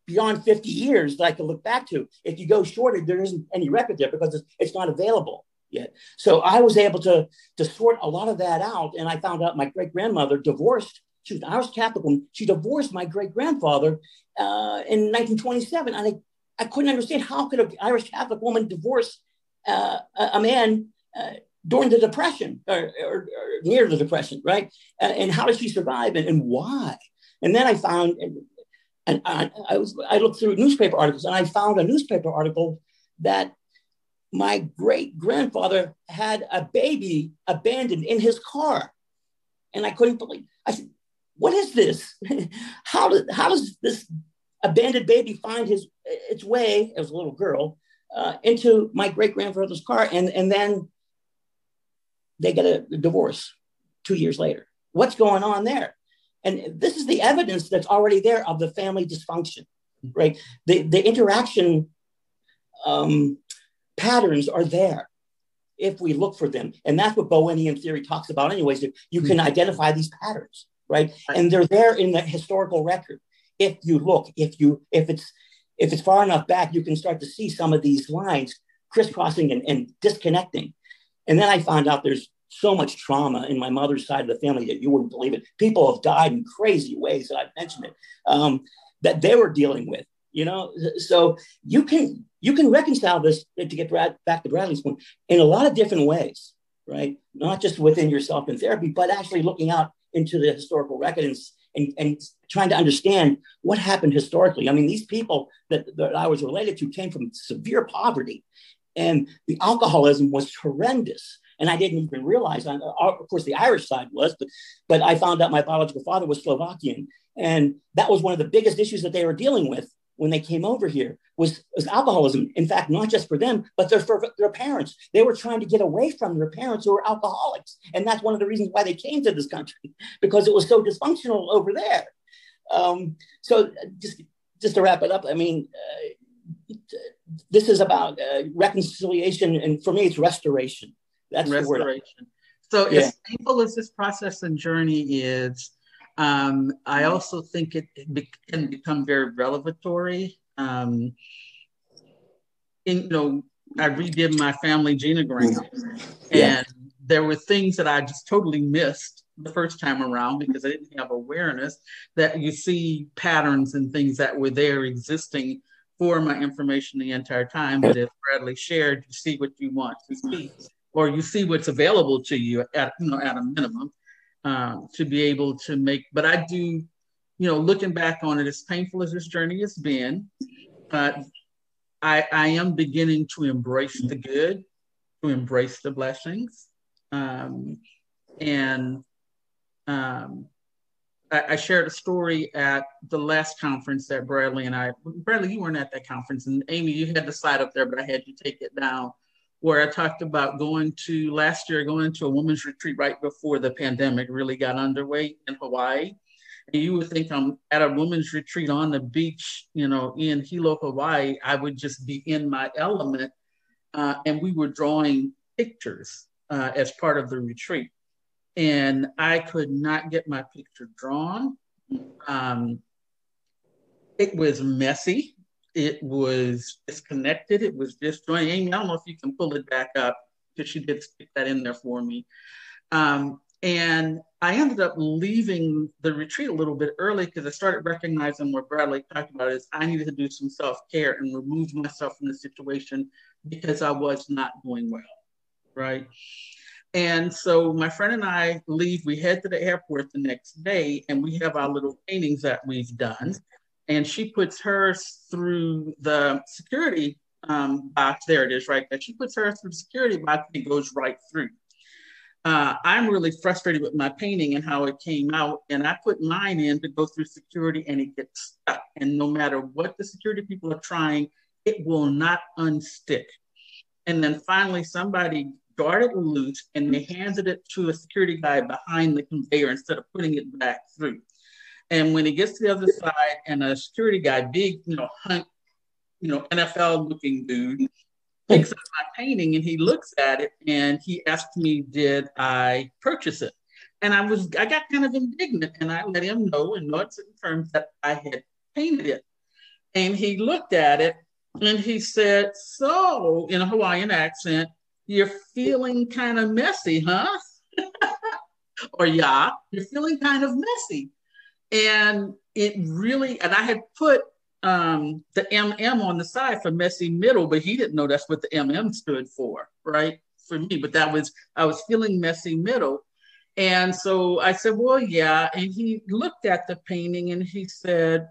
beyond 50 years that I could look back to. If you go shorter, there isn't any record there because it's not available yet. So I was able to sort a lot of that out, and I found out my great-grandmother divorced. She was Irish Catholic, and she divorced my great-grandfather in 1927. And I couldn't understand how could an Irish Catholic woman divorce a man during the Depression or near the Depression, right? And how did she survive and why? And then I found, and I looked through newspaper articles, and I found a newspaper article that my great-grandfather had a baby abandoned in his car. And I couldn't believe, I said, what is this? How does this abandoned baby find its way, as a little girl, into my great-grandfather's car? And then they get a divorce 2 years later. What's going on there? And this is the evidence that's already there of the family dysfunction, right? The interaction patterns are there if we look for them. And that's what Bowenian theory talks about anyways. You can identify these patterns, right? And they're there in the historical record. If you look, if it's far enough back, you can start to see some of these lines crisscrossing and disconnecting. And then I found out there's so much trauma in my mother's side of the family that you wouldn't believe it. People have died in crazy ways that I've mentioned it, that they were dealing with, you know? So you can reconcile this, to get back to Bradley's point, in a lot of different ways, right? Not just within yourself in therapy, but actually looking out into the historical record and trying to understand what happened historically. I mean, these people that I was related to came from severe poverty, and the alcoholism was horrendous. And I didn't even realize, of course, the Irish side was, but I found out my biological father was Slovakian. And that was one of the biggest issues that they were dealing with when they came over here was alcoholism. In fact, not just for them, but for their parents. They were trying to get away from their parents who were alcoholics. And that's one of the reasons why they came to this country, because it was so dysfunctional over there. So just to wrap it up, I mean, this is about reconciliation. And for me, it's restoration. That's restoration. So as painful as this process and journey is, I also think it can become very revelatory. I redid my family genogram, and there were things that I just totally missed the first time around because I didn't have awareness that you see patterns and things that were there existing for my information the entire time. But as Bradley shared, you see what you want to see, or you see what's available to you at a minimum. To be able to make, but I do, looking back on it, as painful as this journey has been, I am beginning to embrace the good, to embrace the blessings. I shared a story at the last conference that Bradley, you weren't at that conference, and Amy, you had the slide up there, but I had you take it down, where I talked about going to a women's retreat right before the pandemic really got underway in Hawaii. And you would think I'm at a women's retreat on the beach, in Hilo, Hawaii, I would just be in my element. And we were drawing pictures as part of the retreat. And I could not get my picture drawn. It was messy. It was disconnected. It was disjointed. Amy, I don't know if you can pull it back up because she did stick that in there for me. And I ended up leaving the retreat a little bit early because I started recognizing what Bradley talked about is I needed to do some self-care and remove myself from the situation because I was not doing well, right? And so my friend and I leave. We head to the airport the next day, and we have our little paintings that we've done. And she puts hers through the security box. There it is, right there. She puts hers through the security box and it goes right through. I'm really frustrated with my painting and how it came out. And I put mine in to go through security and it gets stuck. And no matter what the security people are trying, it will not unstick. And then finally somebody got it loose and they handed it to a security guy behind the conveyor instead of putting it back through. And when he gets to the other side and a security guy, big, hunk, NFL looking dude, picks up my painting and he looks at it and he asked me, did I purchase it? And I got kind of indignant and I let him know in no certain terms that I had painted it. And he looked at it and he said, so in a Hawaiian accent, you're feeling kind of messy, huh? Or you're feeling kind of messy. And it really, and I had put the MM on the side for messy middle, but he didn't know that's what the MM stood for, right? For me, but I was feeling messy middle. And so I said, well, yeah. And he looked at the painting and he said,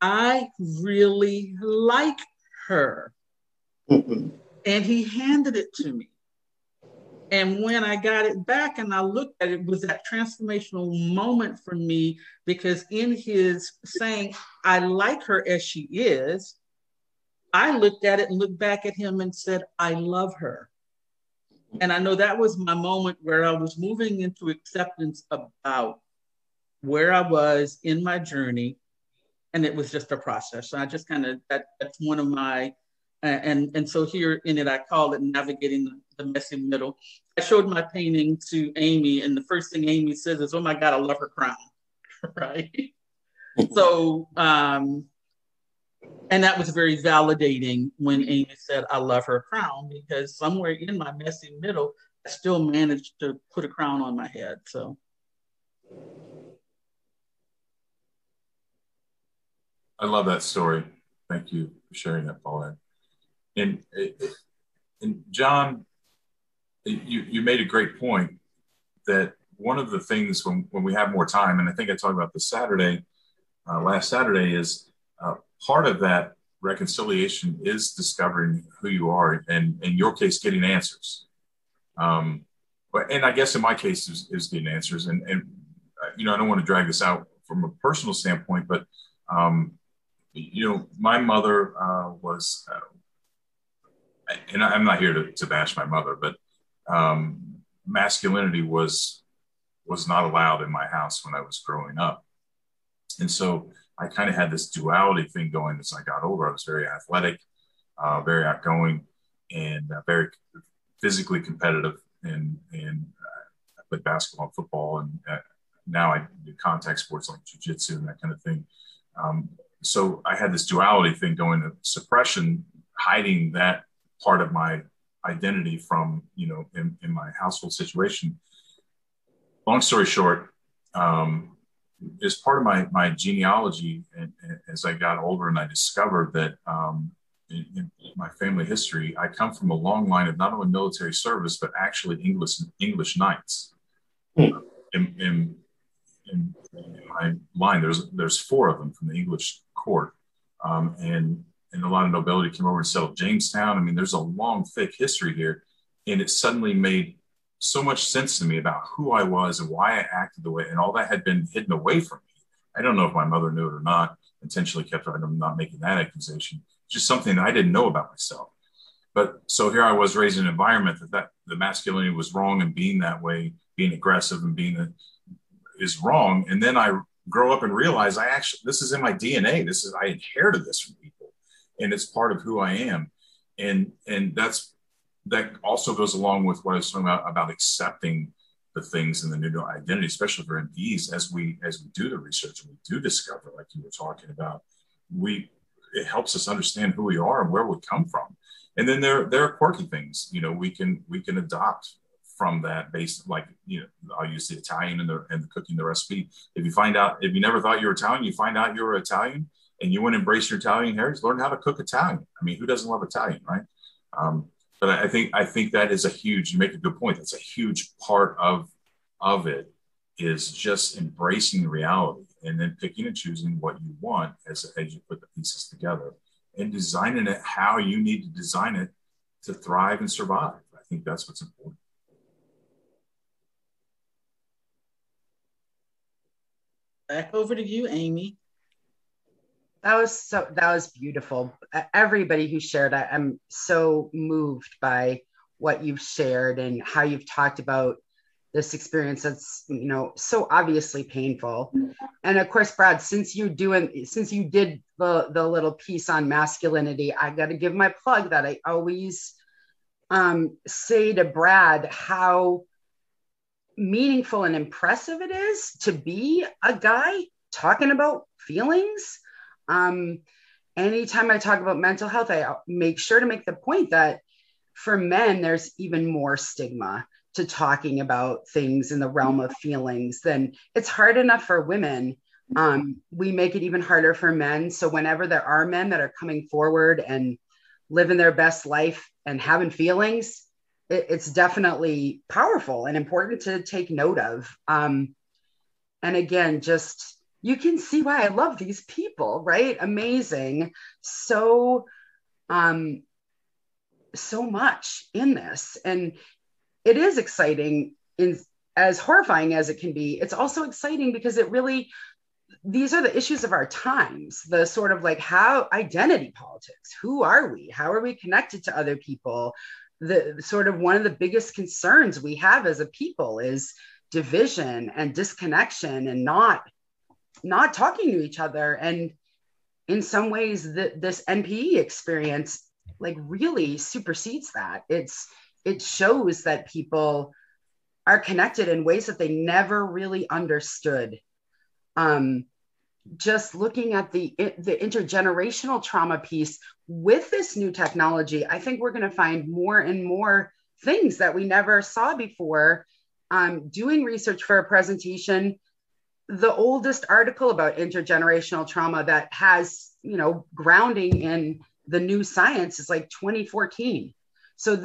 I really like her. Mm-hmm. And he handed it to me. And when I got it back and I looked at it, it was that transformational moment for me, because in his saying, I like her as she is, I looked at it and looked back at him and said, I love her. And I know that was my moment where I was moving into acceptance about where I was in my journey. And it was just a process. So I just kind of, that's one of my, and so here in it, I call it navigating the messy middle. I showed my painting to Amy, and the first thing Amy says is, oh my God, I love her crown, right? So, and that was very validating when Amy said, I love her crown, because somewhere in my messy middle, I still managed to put a crown on my head, so. I love that story. Thank you for sharing that, Paulette. And John, you made a great point that one of the things when we have more time, and I think I talked about this Saturday, last Saturday, is part of that reconciliation is discovering who you are, and in your case, getting answers. And I guess in my case, is getting answers. And I don't want to drag this out from a personal standpoint, but my mother was, and I'm not here to bash my mother, but masculinity was not allowed in my house when I was growing up. And so I kind of had this duality thing going as I got older. I was very athletic, very outgoing, and very physically competitive. And I played basketball and football, and now I do contact sports like jiu-jitsu and that kind of thing. So I had this duality thing going, of suppression, hiding that part of my identity from, in my household situation. Long story short, as part of my genealogy, and as I got older and I discovered that in my family history, I come from a long line of not only military service, but actually English knights. In my line, there's 4 of them from the English court, and a lot of nobility came over and settled Jamestown. I mean, there's a long, thick history here, and it suddenly made so much sense to me about who I was and why I acted the way, and all that had been hidden away from me. I don't know if my mother knew it or not, intentionally kept it. I'm not making that accusation. It's just something that I didn't know about myself. But so here I was raised in an environment that the masculinity was wrong, and being that way, being aggressive and being is wrong. And then I grow up and realize this is in my DNA. I inherited this from people, and it's part of who I am. And that also goes along with what I was talking about accepting the things in the new identity, especially for NPEs, as we do the research and we do discover, like you were talking about, it helps us understand who we are and where we come from. And then there are quirky things, we can adopt from that based, like, I'll use the Italian and the cooking, the recipe. If you never thought you were Italian, you find out you were Italian, and you want to embrace your Italian heritage, learn how to cook Italian. I mean, who doesn't love Italian, right? But I think that is you make a good point. That's a huge part of it, is just embracing the reality and then picking and choosing what you want as you put the pieces together and designing it how you need to design it to thrive and survive. I think that's what's important. Back over to you, Amy. That was beautiful. Everybody who shared, I'm so moved by what you've shared and how you've talked about this experience that's, so obviously painful. And of course, Brad, since you did the little piece on masculinity, I got to give my plug that I always say to Brad how meaningful and impressive it is to be a guy talking about feelings. Anytime I talk about mental health, I make sure to make the point that for men, there's even more stigma to talking about things in the realm of feelings. Then it's hard enough for women We make it even harder for men. So whenever there are men that are coming forward and living their best life and having feelings, it's definitely powerful and important to take note of. And again, just you can see why I love these people, right? Amazing. So much in this. And it is exciting, in as horrifying as it can be. It's also exciting because it really, these are the issues of our times, the sort of like how identity politics, who are we? How are we connected to other people? The sort of one of the biggest concerns we have as a people is division and disconnection and not talking to each other. And in some ways this NPE experience like really supersedes that. It shows that people are connected in ways that they never really understood. Just looking at the intergenerational trauma piece with this new technology, I think we're going to find more and more things that we never saw before. Doing research for a presentation, the oldest article about intergenerational trauma that has, grounding in the new science is like 2014. So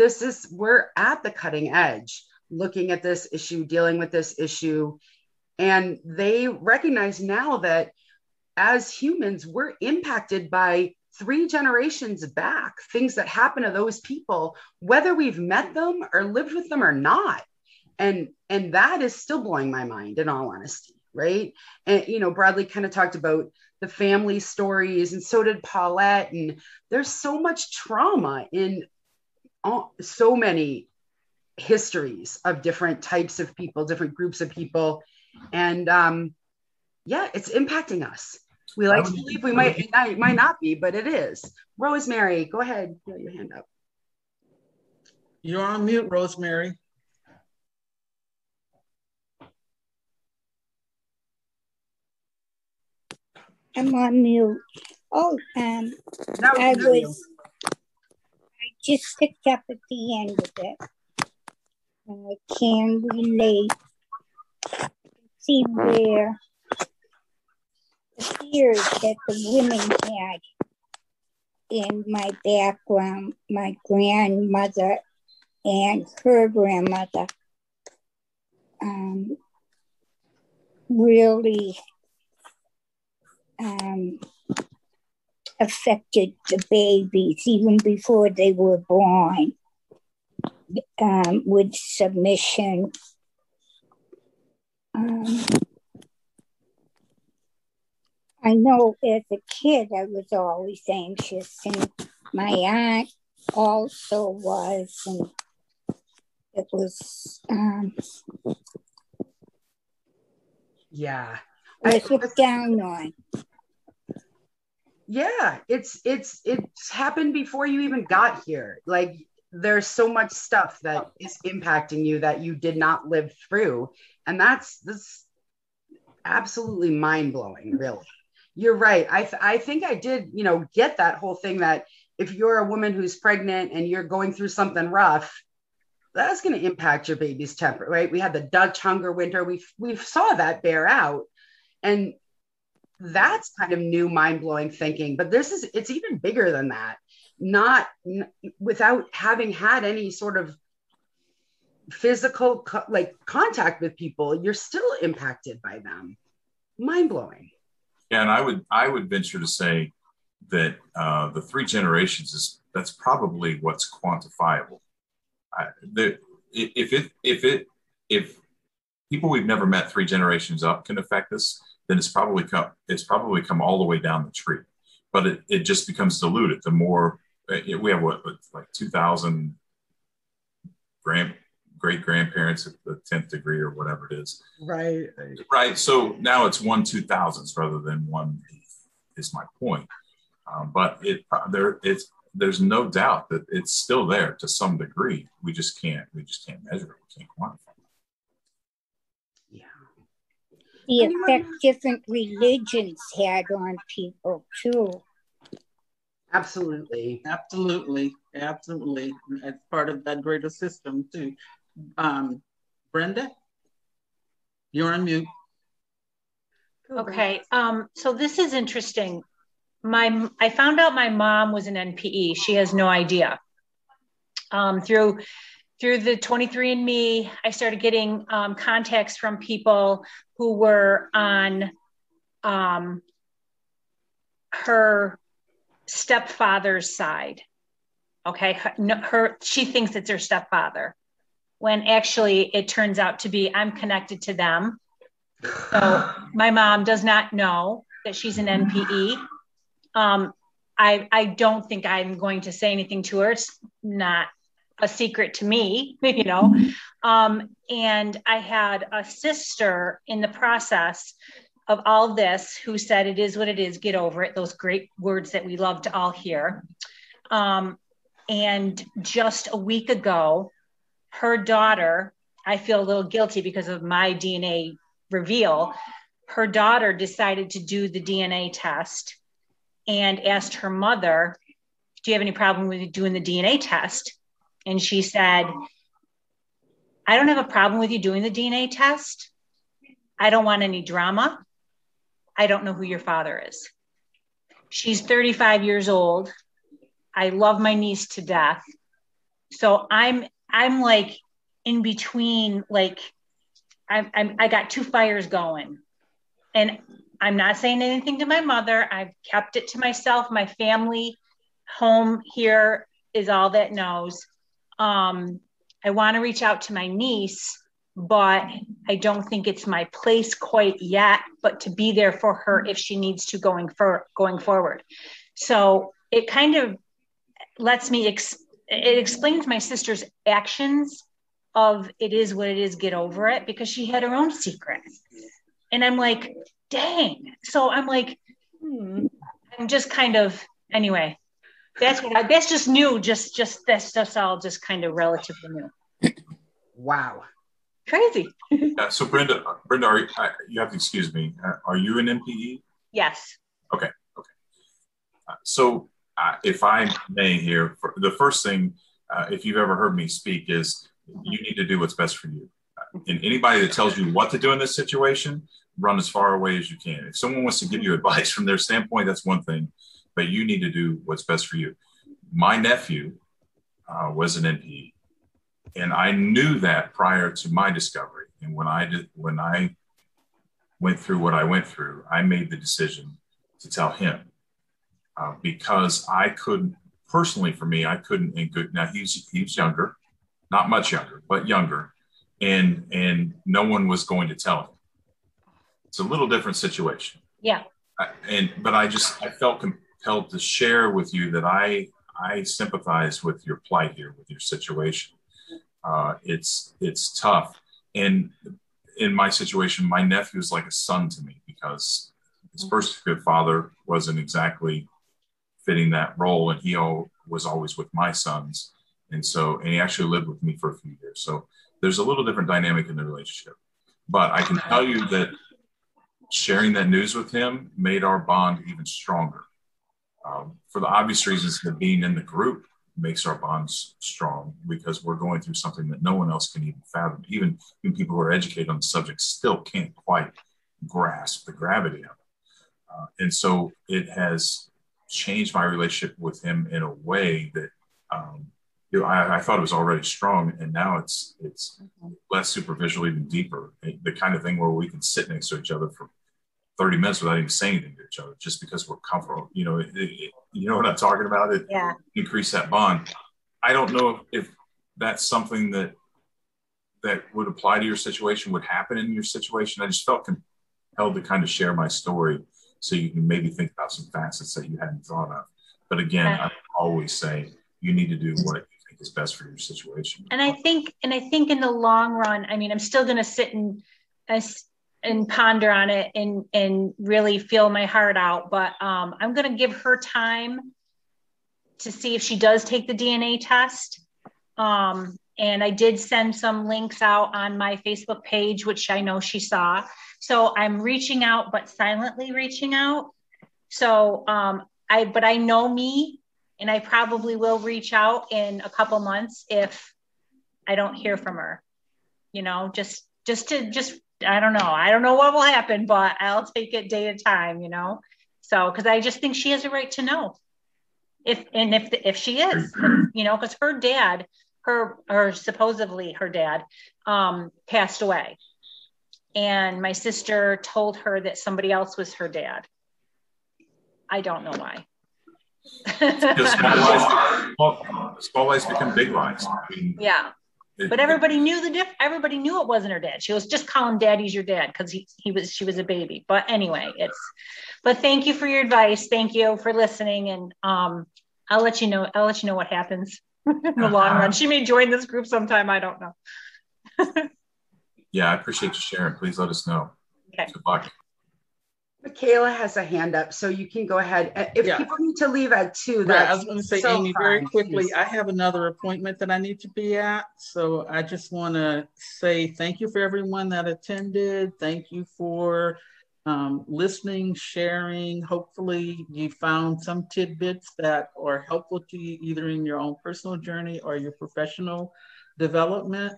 we're at the cutting edge, looking at this issue, dealing with this issue. And they recognize now that as humans, we're impacted by 3 generations back, things that happen to those people, whether we've met them or lived with them or not. And that is still blowing my mind, in all honesty, right? And, Bradley kind of talked about the family stories, and so did Paulette. And there's so much trauma in so many histories of different types of people, different groups of people. And it's impacting us. We like to believe it might not be, but it is. Rosemary, go ahead. Put your hand up. You're on mute, Rosemary. I'm on mute. Oh, I just picked up at the end of it. I can relate, see where the fears that the women had in my background, my grandmother and her grandmother, really affected the babies even before they were born, with submission. I know as a kid I was always anxious, and my aunt also was, and it was it was looked down on. Yeah, it's happened before you even got here. Like, there's so much stuff that is impacting you that you did not live through, and that's absolutely mind-blowing, really. You're right. I think I did, get that whole thing that if you're a woman who's pregnant and you're going through something rough, that's going to impact your baby's temper, right? We had the Dutch hunger winter. We saw that bear out, and that's kind of new, mind-blowing thinking. But it's even bigger than that. Not without having had any sort of physical contact with people, you're still impacted by them. Mind-blowing. Yeah, and I would venture to say that the 3 generations that's probably what's quantifiable. If people we've never met 3 generations up can affect us, then it's probably come all the way down the tree. But it just becomes diluted. The more we have, like 2,000 great grandparents at the 10th degree or whatever it is. Right. So now it's 1/2000 rather than 1/8 is my point. But there's no doubt that it's still there to some degree. We just can't measure it. We can't quantify it. Yeah. The effect different religions had on people too. Absolutely. That's part of that greater system too. Brenda, you're on mute. Okay. So this is interesting. I found out my mom was an NPE. She has no idea. Through the 23andMe, I started getting contacts from people who were on her stepfather's side. Okay, she thinks it's her stepfather, when actually it turns out to be I'm connected to them. So my mom does not know that she's an NPE. I don't think I'm going to say anything to her. It's not a secret to me, you know. And I had a sister in the process of all this who said, it is what it is, get over it. Those great words that we love to all hear. And just a week ago, her daughter, I feel a little guilty because of my DNA reveal. Her daughter decided to do the DNA test and asked her mother, do you have any problem with doing the DNA test? And she said, I don't have a problem with you doing the DNA test. I don't want any drama. I don't know who your father is. She's 35 years old. I love my niece to death. So I'm like in between, like I got two fires going, and I'm not saying anything to my mother. I've kept it to myself. My family home here is all that knows. I want to reach out to my niece, but I don't think it's my place quite yet, but to be there for her if she needs to going forward. So it kind of lets me, it explains my sister's actions of it is what it is, get over it, because she had her own secrets. And I'm like, dang. So I'm like, I'm just kind of, anyway, that's just new. Just that's just all just kind of relatively new. Wow. Crazy. So Brenda, you have to excuse me. Are you an NPE? Yes. Okay. So if I may here, the first thing, if you've ever heard me speak, is you need to do what's best for you. And anybody that tells you what to do in this situation, run as far away as you can. If someone wants to give you advice from their standpoint, that's one thing, but you need to do what's best for you. My nephew was an NPE, and I knew that prior to my discovery. And when I went through what I went through, I made the decision to tell him because I couldn't, personally for me, I couldn't. Now he's younger, not much younger, but younger, and no one was going to tell him. It's a little different situation. Yeah. But I felt compelled to share with you that I sympathize with your plight here, with your situation. It's tough. And in my situation, my nephew is like a son to me because his first good father wasn't exactly fitting that role, and he was always with my sons. And he actually lived with me for a few years. So there's a little different dynamic in the relationship. But I can tell you that sharing that news with him made our bond even stronger. For the obvious reasons that being in the group makes our bonds strong, because we're going through something that no one else can even fathom. Even people who are educated on the subject still can't quite grasp the gravity of it. And so it has changed my relationship with him in a way that I thought it was already strong, and now it's less superficial, even deeper. The kind of thing where we can sit next to each other for 30 minutes without even saying anything to each other, just because we're comfortable. You know what I'm talking about? It increase that bond. I don't know if that's something that would apply to your situation, would happen in your situation. I just felt compelled to kind of share my story so you can maybe think about some facets that you hadn't thought of. But again, I always say you need to do what you think is best for your situation. And I think in the long run, I mean, I'm still going to sit and ponder on it and really feel my heart out. But I'm going to give her time to see if she does take the DNA test. And I did send some links out on my Facebook page, which I know she saw. So I'm reaching out, but silently reaching out. So but I know me, and I probably will reach out in a couple months if I don't hear from her, just I don't know what will happen, but I'll take it day at a time, you know? So, because I just think she has a right to know if she is, you know, because her dad, or supposedly her dad, passed away. And my sister told her that somebody else was her dad. I don't know why. Because small lies become big lies. I mean, yeah. But everybody knew everybody knew it wasn't her dad. She was just calling daddy's your dad because she was a baby. But anyway, but thank you for your advice. Thank you for listening. And I'll let you know what happens in the long run. She may join this group sometime. I don't know. Yeah, I appreciate you sharing. Please let us know. Okay. Good luck. Michaela has a hand up, so you can go ahead. If people need to leave at 2, Right, I was going to say, so Amy, fine. very quickly, I have another appointment that I need to be at. So I just want to say thank you for everyone that attended. Thank you for listening, sharing. Hopefully you found some tidbits that are helpful to you either in your own personal journey or your professional development.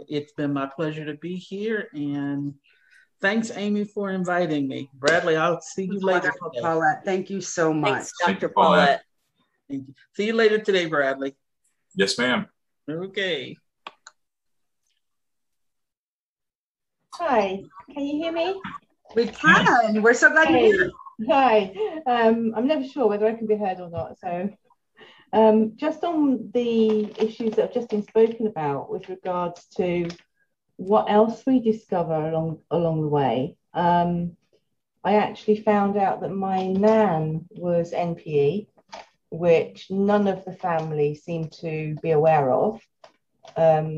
It's been my pleasure to be here, and thanks, Amy, for inviting me. Bradley, I'll see you later today. Paulette, thank you so much. Thanks, Dr. Paulette. Thank you. See you later today, Bradley. Yes, ma'am. Okay. Hi, can you hear me? We can. We're so glad you're here. Hi. I'm never sure whether I can be heard or not. So just on the issues that have just been spoken about with regards to what else we discover along the way, I actually found out that my nan was NPE, which none of the family seemed to be aware of.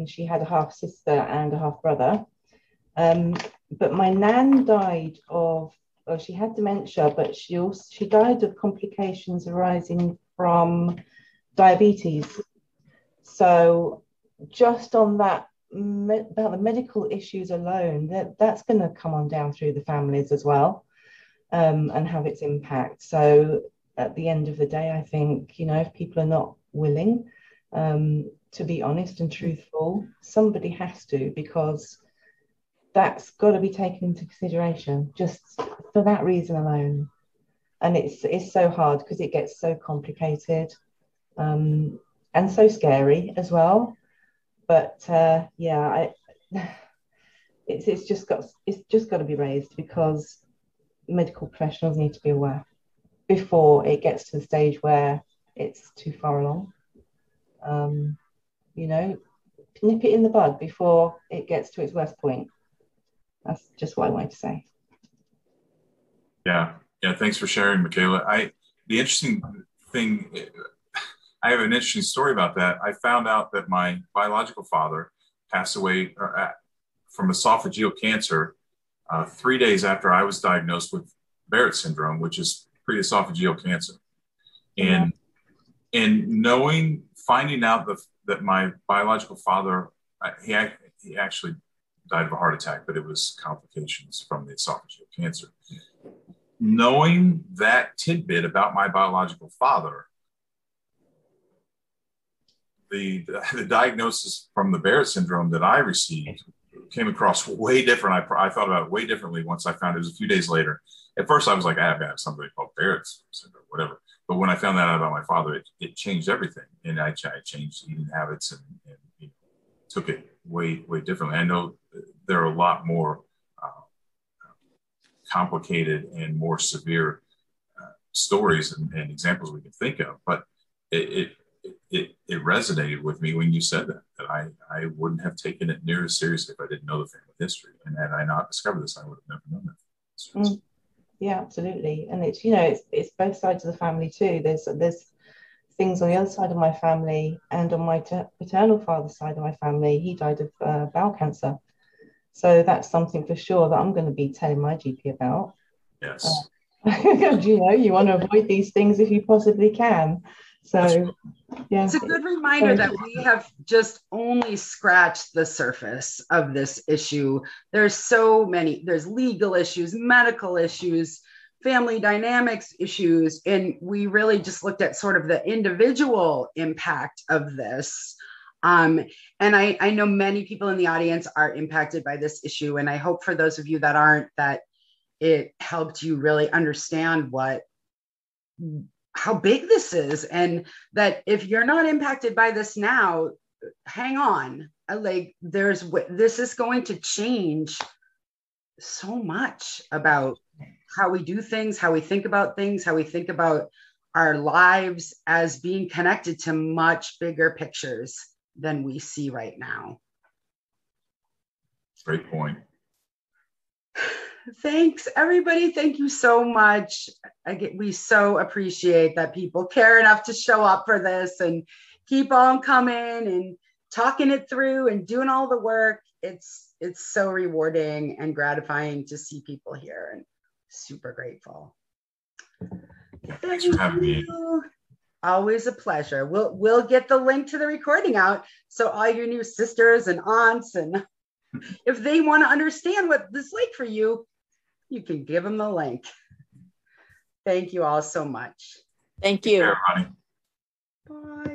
She had a half sister and a half brother. But my nan died she had dementia, but she died of complications arising from diabetes. So just on that, about the medical issues alone, that's going to come on down through the families as well, and have its impact. So at the end of the day, I think, you know, if people are not willing to be honest and truthful, somebody has to, because that's got to be taken into consideration just for that reason alone. And it's so hard because it gets so complicated, and so scary as well. But yeah, it's just got to be raised, because medical professionals need to be aware before it gets to the stage where it's too far along. You know, nip it in the bud before it gets to its worst point. That's just what I wanted to say. Yeah. Thanks for sharing, Michaela. The interesting thing, I have an interesting story about that. I found out that my biological father passed away from esophageal cancer 3 days after I was diagnosed with Barrett syndrome, which is pre-esophageal cancer. And finding out that my biological father, he actually died of a heart attack, but it was complications from the esophageal cancer. Knowing that tidbit about my biological father, the diagnosis from the Barrett syndrome that I received came across way different. I thought about it way differently once I found it. It was a few days later. At first, I was like, I have somebody called Barrett syndrome, whatever. But when I found that out about my father, it changed everything. And I changed eating habits and took it way differently. I know there are a lot more complicated and more severe stories and examples we can think of, but it resonated with me when you said that I wouldn't have taken it near as seriously if I didn't know the family history, and had I not discovered this, I would have never known that. Yeah, absolutely. And it's, you know, it's both sides of the family too. There's things on the other side of my family, and on my paternal father's side of my family, he died of bowel cancer. So that's something for sure that I'm going to be telling my GP about. Yes. You know, you want to avoid these things if you possibly can. So, yeah. It's a good reminder that we have just only scratched the surface of this issue. There's so many, there's legal issues, medical issues, family dynamics issues, and we really just looked at sort of the individual impact of this. And I know many people in the audience are impacted by this issue. And I hope for those of you that aren't, that it helped you really understand how big this is. And that if you're not impacted by this now, hang on. Like this is going to change so much about how we do things, how we think about things, how we think about our lives as being connected to much bigger pictures than we see right now. Great point. Thanks, everybody. Thank you so much. We so appreciate that people care enough to show up for this and keep on coming and talking it through and doing all the work. It's so rewarding and gratifying to see people here, and super grateful. Thanks for having me. Always a pleasure. We'll get the link to the recording out, so all your new sisters and aunts, and if they want to understand what this is like for you, you can give them the link. Thank you all so much. Thank you. Take care, everybody. Bye.